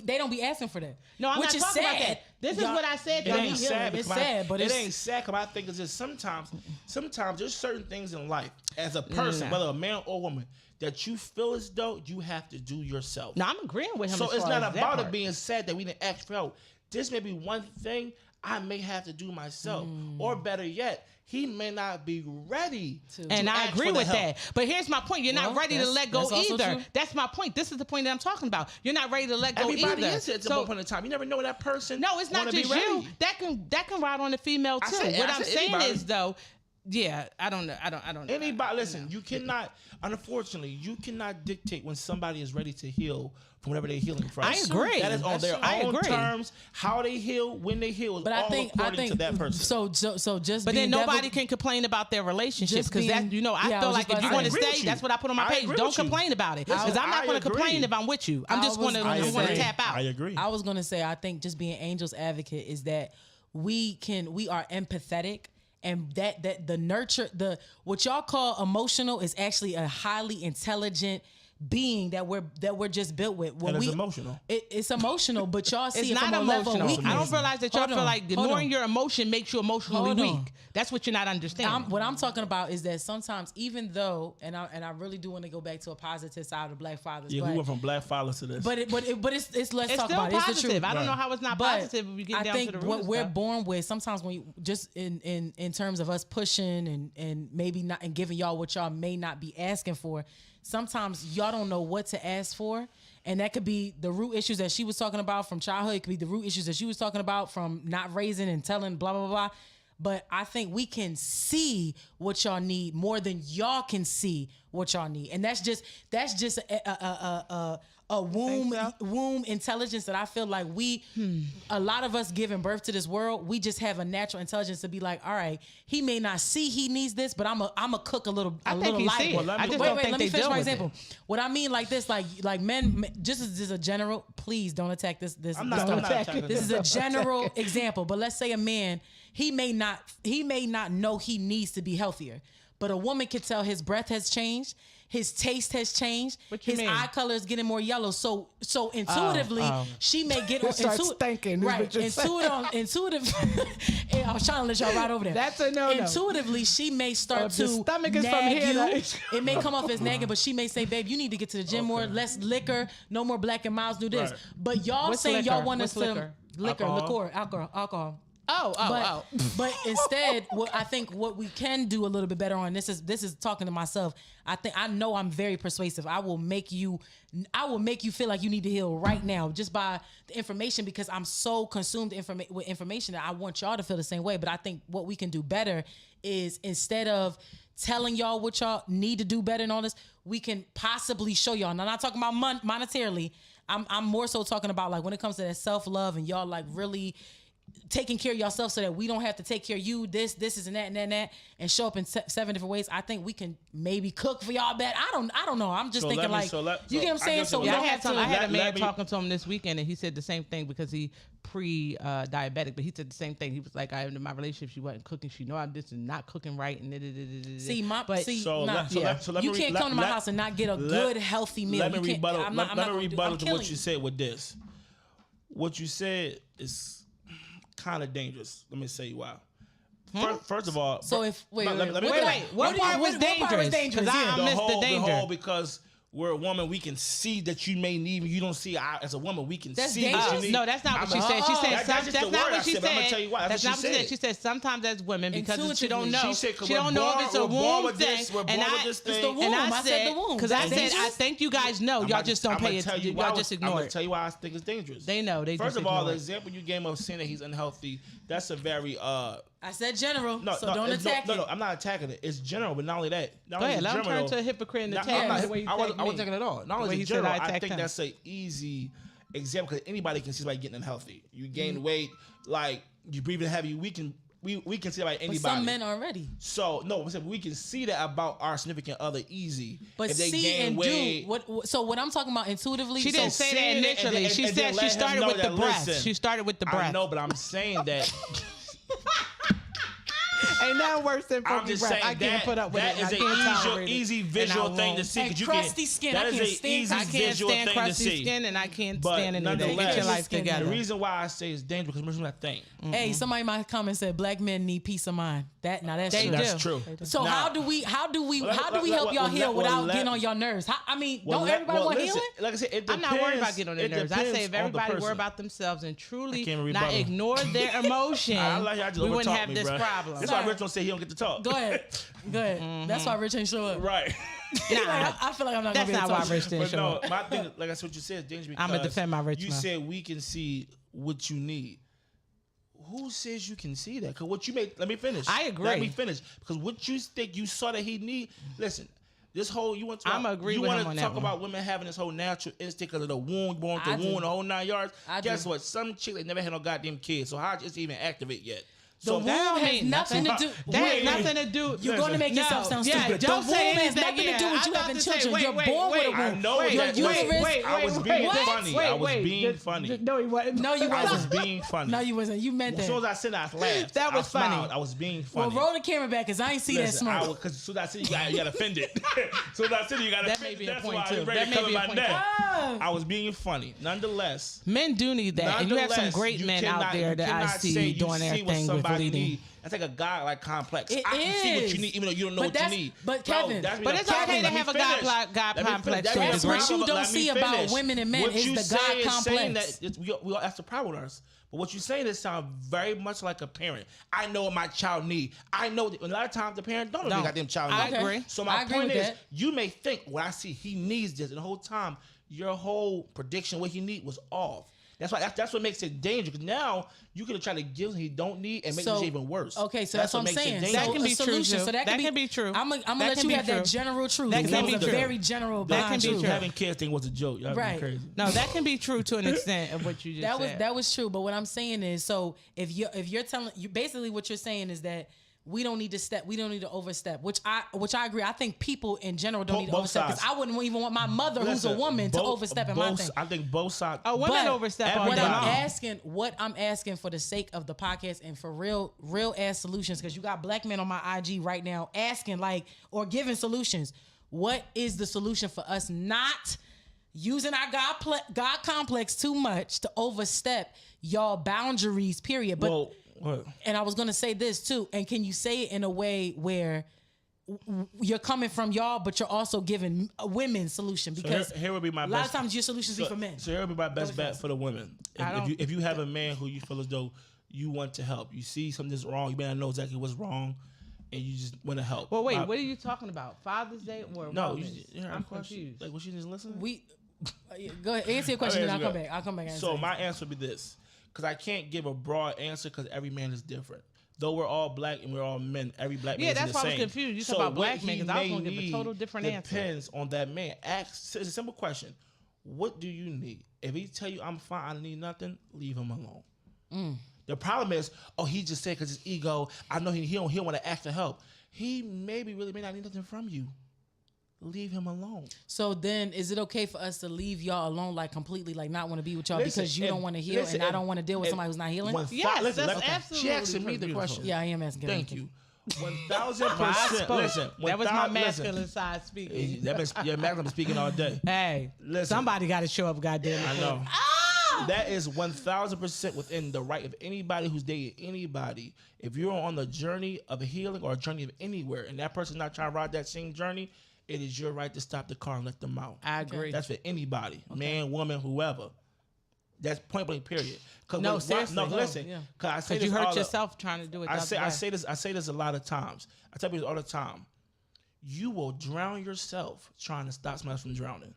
S5: they don't be asking for that.
S6: No, I'm
S5: which
S6: not
S5: is
S6: talking
S5: sad.
S6: about that. This is
S5: Y'all-
S6: what I said.
S2: It
S6: to
S2: ain't
S6: him.
S2: sad.
S5: It's
S2: because
S5: sad, but
S2: it
S5: it's-
S2: ain't sad. Because I think it's just sometimes there's certain things in life as a person, whether a man or woman, that you feel as though you have to do yourself.
S6: No, I'm agreeing with him.
S2: So
S6: as
S2: it's
S6: far
S2: not
S6: as that
S2: about
S6: part.
S2: it being sad that we didn't ask for help. This may be one thing I may have to do myself, or better yet, he may not be ready.
S6: And
S2: to
S6: I
S2: ask
S6: agree
S2: for the
S6: with
S2: help.
S6: that. But here's my point. You're not
S5: Well,
S6: ready to let go
S5: that's also
S6: either.
S5: true.
S6: That's my point. This is the point that I'm talking about. You're not ready to let go
S2: Everybody
S6: either.
S2: is at
S6: So-
S2: one point in time. You never know that person.
S6: No, it's not
S2: wanna be
S6: just you.
S2: ready.
S6: That can ride on the female
S2: I
S6: too.
S2: said-
S6: What
S2: I
S6: I'm
S2: said
S6: saying
S2: anybody.
S6: is though, yeah, I don't know. I don't.
S2: Anybody, listen, you cannot, unfortunately, you cannot dictate when somebody is ready to heal from whatever they're healing from.
S6: I agree.
S2: That is on
S6: That's
S2: their
S6: true. I
S2: own
S6: agree.
S2: terms. How they heal, when they heal, is
S5: But
S2: all
S5: I think
S2: according to that person.
S5: So just.
S6: But
S5: being
S6: then nobody
S5: devil-
S6: can complain about their relationship
S5: Just
S6: because that
S5: being-
S6: I
S5: yeah, I
S6: feel
S5: was
S6: like
S5: just
S6: if you
S5: about
S6: want
S5: to
S6: to
S2: say. I agree
S6: stay,
S2: with
S6: that's
S2: you.
S6: what I put on my
S2: I
S6: page.
S2: agree
S6: Don't
S2: with you.
S6: complain about it because I'm not
S2: I
S6: going to
S2: agree.
S6: complain if I'm with you. I'm
S5: I
S6: just
S5: was
S6: going to
S5: gonna say-
S6: tap out.
S2: I agree.
S5: I was gonna say I think just being angel's advocate is that we are empathetic. And that the nurture, what y'all call emotional is actually a highly intelligent being that we're just built with. When
S2: And it's emotional.
S5: It's emotional, but y'all see
S6: It's
S5: it
S6: not
S5: from a level of
S6: emotional.
S5: weakness.
S6: I don't realize that y'all
S5: Hold
S6: feel
S5: on,
S6: like
S5: hold
S6: ignoring
S5: on.
S6: your emotion makes you emotionally
S5: Hold on.
S6: weak. That's what you're not understanding.
S5: What I'm talking about is that sometimes, even though, and I really do want to go back to a positive side of the Black fathers,
S2: Yeah,
S5: but
S2: we went from black fathers to this.
S5: but it's let's
S6: it's
S5: talk
S6: still
S5: about it. It's the
S6: positive.
S5: truth.
S6: I don't know
S2: Right.
S6: how it's not
S5: But
S6: positive if we get
S5: I
S6: down
S5: think
S6: to the root
S5: what
S6: of
S5: we're
S6: stuff.
S5: born with, sometimes when you just in terms of us pushing and maybe not and giving y'all what y'all may not be asking for, sometimes y'all don't know what to ask for. And that could be the root issues that she was talking about from childhood. It could be the root issues that she was talking about from not raising and telling blah, blah, blah. But I think we can see what y'all need more than y'all can see what y'all need. And that's just a womb intelligence that I feel like a lot of us giving birth to this world, we just have a natural intelligence to be like, all right, he may not see he needs this, but I'm a cook a little
S6: I think he
S5: light.
S6: see it.
S2: Well,
S6: I just
S5: Wait,
S6: don't
S5: let
S6: think
S5: me
S6: they
S5: finish
S6: deal
S5: my
S6: with
S5: example.
S6: it.
S5: What I mean, like this, like men, just as a general, please don't attack this.
S2: I'm not attacking
S5: This is a general example, but let's say a man, he may not know he needs to be healthier, but a woman can tell his breath has changed, his taste has changed,
S6: What you
S5: his
S6: mean?
S5: eye color is getting more yellow. So intuitively, she may get on
S6: starts stinking, is
S5: Right,
S6: what you're saying.
S5: intuitive. I was trying to let y'all right over there.
S6: That's a no-no.
S5: Intuitively, she may start
S6: If the
S5: to
S6: stomach is from
S5: nag
S6: here,
S5: you.
S6: that-
S5: It may come off as nagging, but she may say, "Babe, you need to get to the gym more. Less liquor, no more Black and Miles. Do this."
S2: Right.
S5: But y'all
S6: What's
S5: saying
S6: liquor?
S5: y'all want us
S6: What's
S5: to
S6: liquor?
S5: alcohol.
S6: Oh.
S5: But instead, what I think what we can do a little bit better on this is talking to myself. I know I'm very persuasive. I will make you feel like you need to heal right now just by the information, because I'm so consumed with information that I want y'all to feel the same way. But I think what we can do better is, instead of telling y'all what y'all need to do better and all this, we can possibly show y'all. Now, I'm not talking about monetarily. I'm more so talking about like when it comes to that self-love and y'all like really taking care of yourself so that we don't have to take care of you, this is and that, and show up in 7 different ways. I think we can maybe cook for y'all better. I don't know. I'm just thinking you get what I'm saying? So we don't have to.
S6: I had a man talking to him this weekend, and he said the same thing because he pre-diabetic, but he said the same thing. He was like, in my relationship, she wasn't cooking. She know I'm just not cooking right. And
S5: you can't come to my house and not get a good, healthy meal.
S2: Let me rebuttal to what you said with this. What you said is kind of dangerous. Let me say why. First of all,
S5: so if wait,
S6: what part was dangerous? Because I missed the danger.
S2: The whole because we're a woman, we can see that you may need me. You don't see as a woman, we can see that you need.
S6: No, that's not what she said. She said that's not what she said.
S2: I'm gonna tell you why.
S6: That's not what she said. She said sometimes as women because she don't know.
S2: She
S6: don't know if it's a womb thing.
S2: And I
S6: said because I said I think you guys know. Y'all just don't pay attention. Y'all just ignore it.
S2: I'm gonna tell you why I think it's dangerous.
S6: They know.
S2: First of all, the example you gave of saying that he's unhealthy, that's a very
S5: I said general, so don't attack it.
S2: No, I'm not attacking it. It's general, but not only that.
S6: Go ahead, let him turn to a hypocrite in the tag.
S2: I wasn't taking it at all. Not only is it general, I think that's an easy example because anybody can see somebody getting unhealthy. You gain weight, like you breathing heavy. We can see about anybody.
S5: But some men already.
S2: So no, we can see that about our significant other easy.
S5: But
S2: if they
S5: see
S2: gain
S5: and
S2: weight,
S5: do what? So what I'm talking about intuitively.
S6: She didn't say that initially. She said she started with the breath. She started with the breath.
S2: I know, but I'm saying that.
S6: Ain't nothing worse than funky breath.
S2: Saying
S6: I can't put up with
S2: that
S6: it.
S2: That is an easy visual thing to see.
S5: And crusty skin.
S2: That is an easy visual thing to see.
S6: I can't stand crusty skin, and I can't stand anything. Get your life together.
S2: The reason why I say it's dangerous because remember that thing.
S5: Hey, somebody in my comment said black men need peace of mind. That's true.
S2: That's true.
S5: So how do we help y'all heal without getting on your nerves? Don't everybody want healing?
S2: Like I said, it depends.
S6: I'm not worried about getting on their nerves. I say if everybody worry about themselves and truly not ignore their emotion, we wouldn't have this problem.
S2: That's why Rich don't say he don't get to talk.
S5: Go ahead. That's why Rich ain't show up.
S2: Right.
S5: I feel like I'm not going to be able to talk.
S6: That's not why Rich didn't show up.
S2: My thing, like I said, what you said is dangerous because
S6: I'm going to defend my Rich.
S2: You said we can see what you need. Who says you can see that? Because what you made, let me finish.
S6: I agree.
S2: Let me finish. Because what you think you saw that he need, listen, this whole, you want to talk about women having this whole natural instinct of the womb, born with the womb, the whole 9 yards. Guess what? Some chick, they never had no goddamn kids. So how it's even activate yet?
S5: The womb has nothing to do.
S6: That has nothing to do.
S5: You're going to make yourself sound stupid.
S6: Don't
S5: the womb has nothing to do with you having children. You're born with a womb.
S2: I know that. I was being funny. I was being funny.
S6: No, you wasn't.
S2: I was being funny.
S5: No, you wasn't. You meant that.
S2: As soon as I said I laughed.
S6: That was funny.
S2: I was being funny.
S5: Well, roll the camera back because I ain't see that smoke.
S2: Because as soon as I said you got offended. As soon as I said you got offended.
S6: That may be a
S2: That's
S6: point
S2: why I
S6: too.
S2: was ready to cover my neck. I was being funny. Nonetheless.
S6: Men do need that. And you have some great men out there that I see doing their thing with leading.
S2: That's like a guy like complex.
S5: I
S2: can see what you need, even though you don't know what you need.
S5: But Kevin,
S6: it's okay to have a God complex.
S5: That's what you don't see about women and men is the God complex.
S2: That's the problem with us. But what you're saying is sound very much like a parent. I know what my child need. I know that a lot of times the parent don't know what their child need.
S6: I agree.
S2: So my point is, you may think, well, I see he needs this, and the whole time your whole prediction what he need was off. That's what makes it dangerous. Because now you could try to give him he don't need and make it even worse.
S5: Okay, so that's what I'm saying.
S6: That can be true.
S5: So that can be true. I'm gonna let you have that general truth.
S6: That can be
S5: true. Very general.
S6: That can be true.
S2: Having kids thing was a joke. Y'all
S5: right.
S2: crazy.
S6: No, that can be true to an extent of what you just said.
S5: That was true. But what I'm saying is, so if you're telling you basically what you're saying is that we don't need to overstep, which I agree. I think people in general don't need to overstep because I wouldn't even want my mother, who's a woman, to overstep in my thing.
S2: I think both sides.
S6: Oh, women overstep.
S5: What I'm asking for the sake of the podcast and for real ass solutions, because you got black men on my IG right now asking or giving solutions. What is the solution for us not using our God complex too much to overstep y'all boundaries? Period. But.
S2: What?
S5: And I was going to say this too. And can you say it in a way where you're coming from y'all, but you're also giving a women's solution? Because
S2: here would be my
S5: a lot of times your solutions be for men.
S2: So here would be my best bet for the women. If you have a man who you feel as though you want to help, you see something's wrong, you may not know exactly what's wrong, and you just want to help.
S6: Well, wait, what are you talking about? Father's Day or
S2: no?
S6: I'm confused.
S2: Like, was she just listening?
S5: Go ahead, answer your question, and I'll come back. I'll come back.
S2: So my answer would be this. Because I can't give a broad answer because every man is different. though we're all black and we're all men, every black man
S6: Yeah,
S2: isn't
S6: that's
S2: the
S6: why I was
S2: same.
S6: confused. You
S2: So
S6: talk about
S2: what
S6: black men,
S2: he
S6: 'cause I was
S2: may
S6: gonna give a
S2: need
S6: total different answer.
S2: Depends on that man. Ask. It's a simple question. What do you need? If he tell you I'm fine, I need nothing, leave him alone. The problem is, he just said because his ego. I know he don't want to ask for help. He may not need nothing from you. Leave him alone.
S5: So then, is it okay for us to leave y'all alone, like completely, like not want to be with y'all
S2: Listen,
S5: because you don't want to heal and I don't want to deal with somebody who's not healing?
S6: Yes, that's
S2: She
S6: absolutely
S2: asking me the
S6: beautiful.
S2: question.
S5: Yeah, I am asking.
S2: Thank you.
S6: I
S2: 1,000%.
S6: spoke.
S2: Listen,
S6: That was my
S2: 1,000
S6: masculine side speaking.
S2: Your masculine been speaking all day.
S6: Hey,
S2: Listen.
S6: somebody got to show up, goddamn it.
S2: I know. That is 1,000% within the right of anybody who's dating anybody. If you're on the journey of healing or a journey of anywhere, and that person's not trying to ride that same journey, it is your right to stop the car and let them out.
S6: I agree.
S2: That's for anybody, man, woman, whoever. That's point blank. Period.
S6: No, seriously.
S2: No, listen.
S5: Yeah.
S2: Cause I say
S6: Because you
S2: this all
S6: hurt
S2: the-
S6: yourself trying to do it.
S2: I say this a lot of times. I tell people this all the time. You will drown yourself trying to stop somebody from drowning.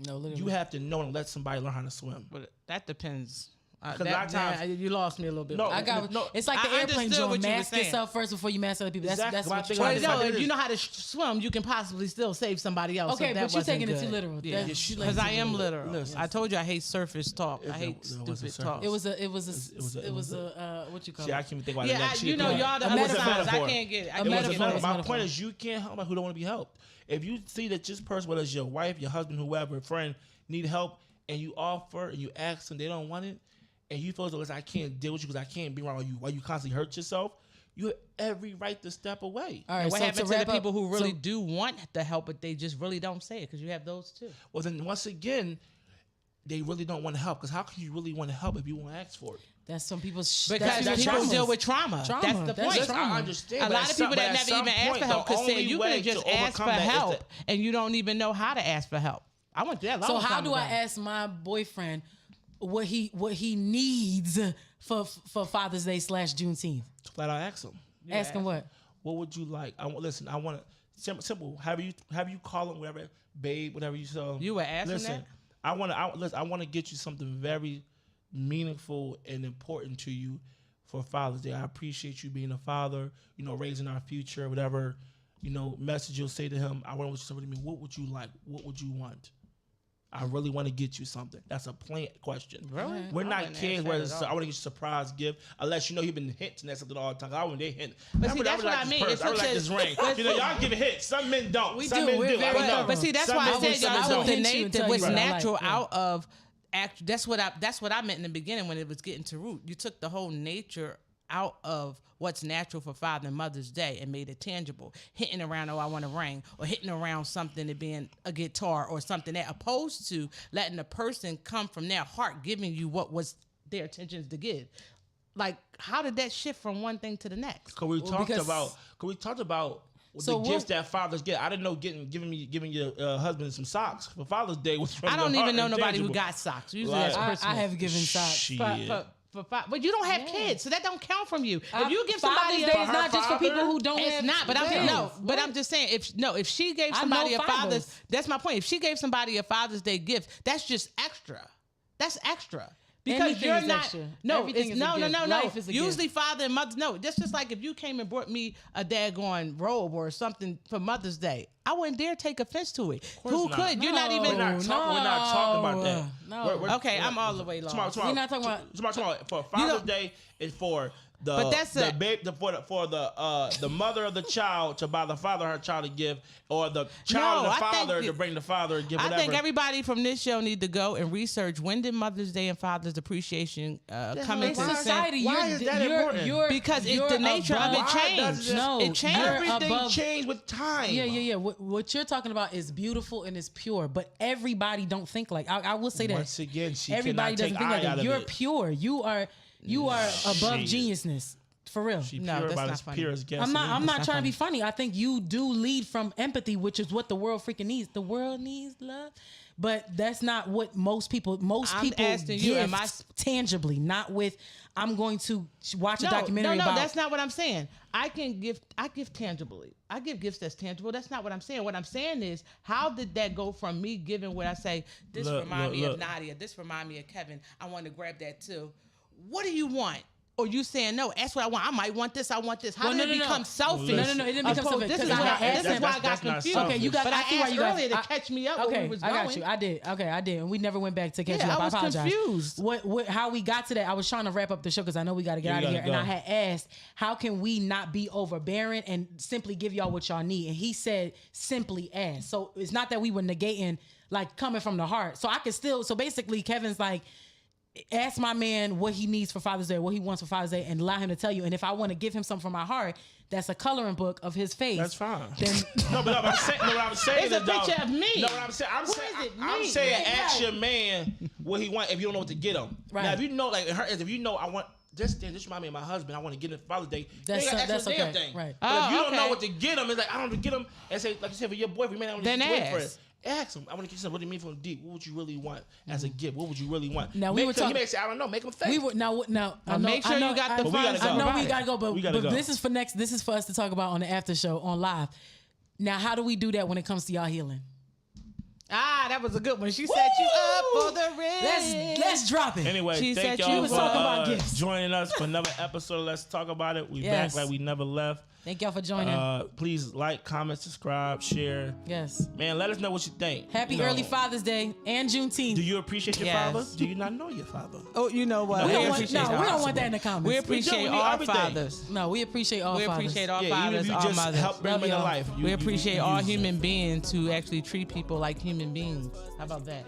S5: No, literally.
S2: You have to know and let somebody learn how to swim.
S6: But that depends.
S2: 'Cause a lot of times-
S6: you lost me a little bit.
S2: No,
S5: I got.
S2: no,
S5: It's like the
S6: I
S5: airplane
S6: understood
S5: joint.
S6: what you were
S5: Mask
S6: saying.
S5: yourself first before you mask other people. That's
S2: Exactly.
S5: that's
S2: But I
S5: what
S2: think
S5: you're
S2: I
S5: trying to
S2: just
S6: Well,
S5: say.
S2: like
S6: no,
S2: it
S6: if you
S2: is.
S6: know how to swim, you can possibly still save somebody else.
S5: Okay,
S6: if that
S5: but you're
S6: wasn't
S5: taking it too
S6: good.
S5: literal.
S2: Yeah,
S5: That-
S2: you
S5: she
S2: should.
S5: like
S6: Because I
S5: too
S6: am
S5: literal.
S6: literal.
S2: Listen.
S6: I told you I hate surface talk. I
S2: It
S6: hate
S2: wasn't
S6: stupid
S2: surface.
S6: talk.
S5: It was what you call
S2: See, I
S5: it?
S2: can't even think about
S6: Yeah,
S2: it.
S6: you know, y'all the
S5: A
S6: other
S5: metaphor.
S6: sides. I can't get it. I
S5: A
S6: can't
S2: It was a
S6: get
S5: metaphor.
S6: it.
S2: metaphor. My
S5: Metaphor.
S2: point is, you can't help somebody who don't want to be helped. If you see that this person, whether it's your wife, your husband, whoever, friend, need help, and you offer and you ask them, they don't want it, and you feel like I can't deal with you because I can't be around you while you constantly hurt yourself, you have every right to step away.
S5: All right,
S6: And what
S5: so
S6: happened to
S5: wrap
S6: the
S5: up-
S6: people who really
S5: so-
S6: do want the help, but they just really don't say it? Because you have those too.
S2: Well, then once again, they really don't want to help because how can you really want to help if you won't ask for it?
S5: That's some people's.
S6: Because
S5: that's
S6: people
S5: traumas.
S6: deal with trauma.
S5: Trauma.
S6: That's the
S5: That's
S6: point.
S2: Listen, I understand.
S6: A
S2: but
S6: lot
S2: at
S6: of people
S2: some-
S6: that
S2: but at
S6: never
S2: some
S6: even ask
S2: point,
S6: for help
S2: the
S6: could say
S2: only
S6: you
S2: way
S6: could just
S2: to
S6: ask for
S2: overcome that is
S6: help
S2: to-
S6: and you don't even know how to ask for help. I went through that long
S5: So how
S6: time
S5: do
S6: ago.
S5: I ask my boyfriend what he needs for Father's Day / Juneteenth?
S2: Flat out ask them.
S5: Ask him what?
S2: What would you like? Listen. I want to simple. Have you call him whatever, babe, whatever you saw.
S6: You were asking
S2: listen,
S6: that?
S2: I want to get you something very meaningful and important to you for Father's Day. I appreciate you being a father. Raising our future, whatever. Message you'll say to him. I want you to say to me. What would you like? What would you want? I really want to get you something. That's a plain question.
S6: Really?
S2: We're
S6: I
S2: not
S6: wouldn't
S2: kids
S6: ask
S2: where
S6: that
S2: it's,
S6: at all.
S2: I want to get you a surprise gift, unless you've been hinting at something all the time. I wouldn't hint.
S6: But
S2: I
S6: see,
S2: really
S6: that's what
S2: like
S6: I
S2: this
S6: mean.
S2: purse.
S6: It's
S2: I really
S6: such
S2: like
S6: a-
S2: this ring. Y'all give a hint. Some men don't.
S5: We
S2: Some
S5: do.
S2: men
S5: We're
S2: do.
S5: very
S2: I don't know.
S5: clever.
S6: But see, that's
S2: Some
S6: why
S2: men
S6: I
S2: do,
S6: said
S2: some
S6: y'all
S2: men
S6: out
S2: don't.
S6: the
S5: Hint you and
S6: nature,
S5: tell
S6: what's
S5: you what I
S6: natural
S5: like, yeah.
S6: out of act. That's what I meant in the beginning when it was getting to root. You took the whole nature out of what's natural for Father and Mother's Day and made it tangible. Hitting around, I want a ring, or hitting around something to being a guitar or something that, opposed to letting the person come from their heart, giving you what was their intentions to give. Like, how did that shift from one thing to the next?
S2: Cause we talked about
S5: So
S2: the gifts that fathers get. I didn't know giving your husband some socks for Father's Day was from
S6: I don't
S2: the heart
S6: even know
S2: and
S6: nobody
S2: tangible.
S6: who got socks. Usually
S2: Right.
S6: that's
S5: I
S6: Christmas.
S5: have given socks.
S2: Shit.
S6: But you don't have kids, so that don't count from you. If you give
S5: Father's
S6: somebody
S5: Day
S6: a
S5: is not just for
S2: father,
S5: people who don't
S6: it's
S5: have.
S6: not, but
S5: kids.
S6: I'm just saying if she gave
S5: I
S6: somebody
S5: know
S6: a father's,
S5: fathers.
S6: that's my point. If she gave somebody a Father's Day gift, that's just extra. That's extra. Because
S5: Anything
S6: you're
S5: is
S6: not
S5: extra.
S6: no,
S5: Everything
S6: it's
S5: is a
S6: no,
S5: gift.
S6: no.
S5: Life is a
S6: Usually father and mother, no. That's just like if you came and brought me a daggone robe or something for Mother's Day. I wouldn't dare take offense to it. Who
S2: not.
S6: could? You're not
S5: No.
S6: even.
S2: We're not talking about that.
S5: No.
S6: Okay, I'm all the way lost.
S5: We're not talking about-
S2: for Father's Day is for the
S6: But that's
S2: the
S6: a-
S2: babe for the mother of the child to buy the father her child a gift, or the child
S6: No,
S2: and
S6: I
S2: the father
S6: think
S2: to bring the father a gift.
S6: I
S2: Whatever.
S6: think everybody from this show need to go and research when did Mother's Day and Father's Appreciation come
S5: In
S6: into the
S5: society,
S2: Why
S5: you're,
S2: is that
S5: you're,
S2: important?
S5: you're
S6: Because
S5: you're
S6: the nature of it
S5: above-
S6: changed.
S5: No,
S6: It changed.
S5: you're
S2: Everything
S5: above-
S2: changed with time.
S5: Yeah. What you're talking about is beautiful and is pure, but everybody don't think like. I will say that.
S2: Once again, she
S5: everybody
S2: cannot
S5: doesn't
S2: take
S5: think like
S2: eye
S5: that.
S2: out of
S5: You're
S2: it.
S5: pure. You are above
S2: Shit.
S5: geniusness. For real.
S2: She
S6: No,
S2: pure
S6: that's
S2: about
S6: not
S2: as
S6: funny.
S2: pure as gasoline.
S5: I'm not
S6: not
S5: trying to be funny. I think you do lead from empathy, which is what the world freaking needs. The world needs love. But that's not what most people
S6: I'm asking you, am I-
S5: gift tangibly, not with I'm going to watch a
S6: No,
S5: documentary
S6: no,
S5: about
S6: that's not what I'm saying. I give tangibly. I give gifts that's tangible. That's not what I'm saying. What I'm saying is, how did that go from me giving what I say, this remind me of Nadia, this remind me of Kevin, I want to grab that too. What do you want? or you saying no? That's what I want. I might want this. I want this. How
S5: Well,
S6: did
S5: no,
S6: it
S5: no,
S6: become
S5: no.
S6: selfish?
S5: No, it didn't become selfish.
S6: This is
S5: because
S6: why
S5: I asked
S6: this is
S5: him.
S6: why I got
S2: That's not
S6: confused.
S2: selfish.
S5: Okay, you got.
S6: But I
S5: see why
S6: asked
S5: you got
S6: earlier to catch me up when we was
S5: I got
S6: going.
S5: you. I did. Okay, I did. And we never went back to catch
S6: Yeah,
S5: you up.
S6: I was
S5: apologize.
S6: confused.
S5: How we got to that? I was trying to wrap up the show because I know we got to get out of here.
S2: gotta
S5: And I
S2: go.
S5: had asked, how can we not be overbearing and simply give y'all what y'all need? And he said, simply ask. So it's not that we were negating, like coming from the heart. So I could still. So basically, Kevin's like, ask my man what he needs for Father's Day, what he wants for Father's Day, and allow him to tell you. And if I want to give him something from my heart, that's a coloring book of his face.
S2: That's fine.
S5: Then
S2: No, but what I'm saying
S6: It's a
S2: is, though,
S6: picture of me.
S2: No, what I'm saying,
S6: Who is it?
S2: I'm
S6: Me.
S2: saying,
S5: Yeah.
S2: ask your man what he want if you don't know what to get him.
S5: Right.
S2: Now, if you know, like, if you know, I want this remind me of my husband. I want to get him for Father's Day.
S5: That's
S2: you ain't gotta ask
S5: that's
S2: him a damn
S5: okay.
S2: thing.
S5: Right.
S2: But if you don't know
S6: okay.
S2: what to get him, it's like I don't know to get him. And say, like you said, for your boyfriend, man, I want to
S6: Then
S2: get him for
S6: ask.
S2: it. Ask him. I want to get you something. What do you mean from deep? What would you really want as a gift? What would you really want?
S5: Now, we were
S2: He
S5: talking-
S2: may say, I don't know. Make him think.
S5: we were now. I know,
S6: make sure
S5: I know,
S6: you got the
S2: But we gotta
S6: funds.
S2: go.
S5: I know
S6: about
S5: we
S6: it.
S5: gotta go, but,
S2: We gotta go.
S5: this is for next. This is for us to talk about on the after show on live. Now, how do we do that when it comes to y'all healing?
S6: That was a good one. She set you up for the ring.
S5: Let's drop it.
S2: Anyway,
S6: She
S2: thank
S6: said
S2: y'all
S6: you
S2: for
S6: was
S5: talking about gifts.
S2: joining us for another episode of Let's Talk About It. We
S5: Yes.
S2: back like we never left.
S5: Thank y'all for joining.
S2: Please like, comment, subscribe, share.
S5: Yes.
S2: Man, let us know what you think.
S5: Happy
S2: You know,
S5: early Father's Day and Juneteenth.
S2: Do you appreciate your
S6: Yes.
S2: father? Do you not know your father?
S6: Oh, you know what?
S5: we don't want,
S6: appreciate
S5: no, we
S6: all-
S5: don't want that in the comments.
S6: We appreciate
S2: We do
S6: all
S2: everything.
S6: fathers.
S5: No, we appreciate all
S6: We
S5: fathers.
S6: appreciate all
S2: Yeah, even
S6: fathers,
S2: if you
S6: all
S2: just
S6: mothers.
S2: help bring
S5: Love
S2: them to
S5: y'all.
S2: life.
S6: We appreciate all
S2: use it.
S6: human beings to actually treat people like human beings. How about that?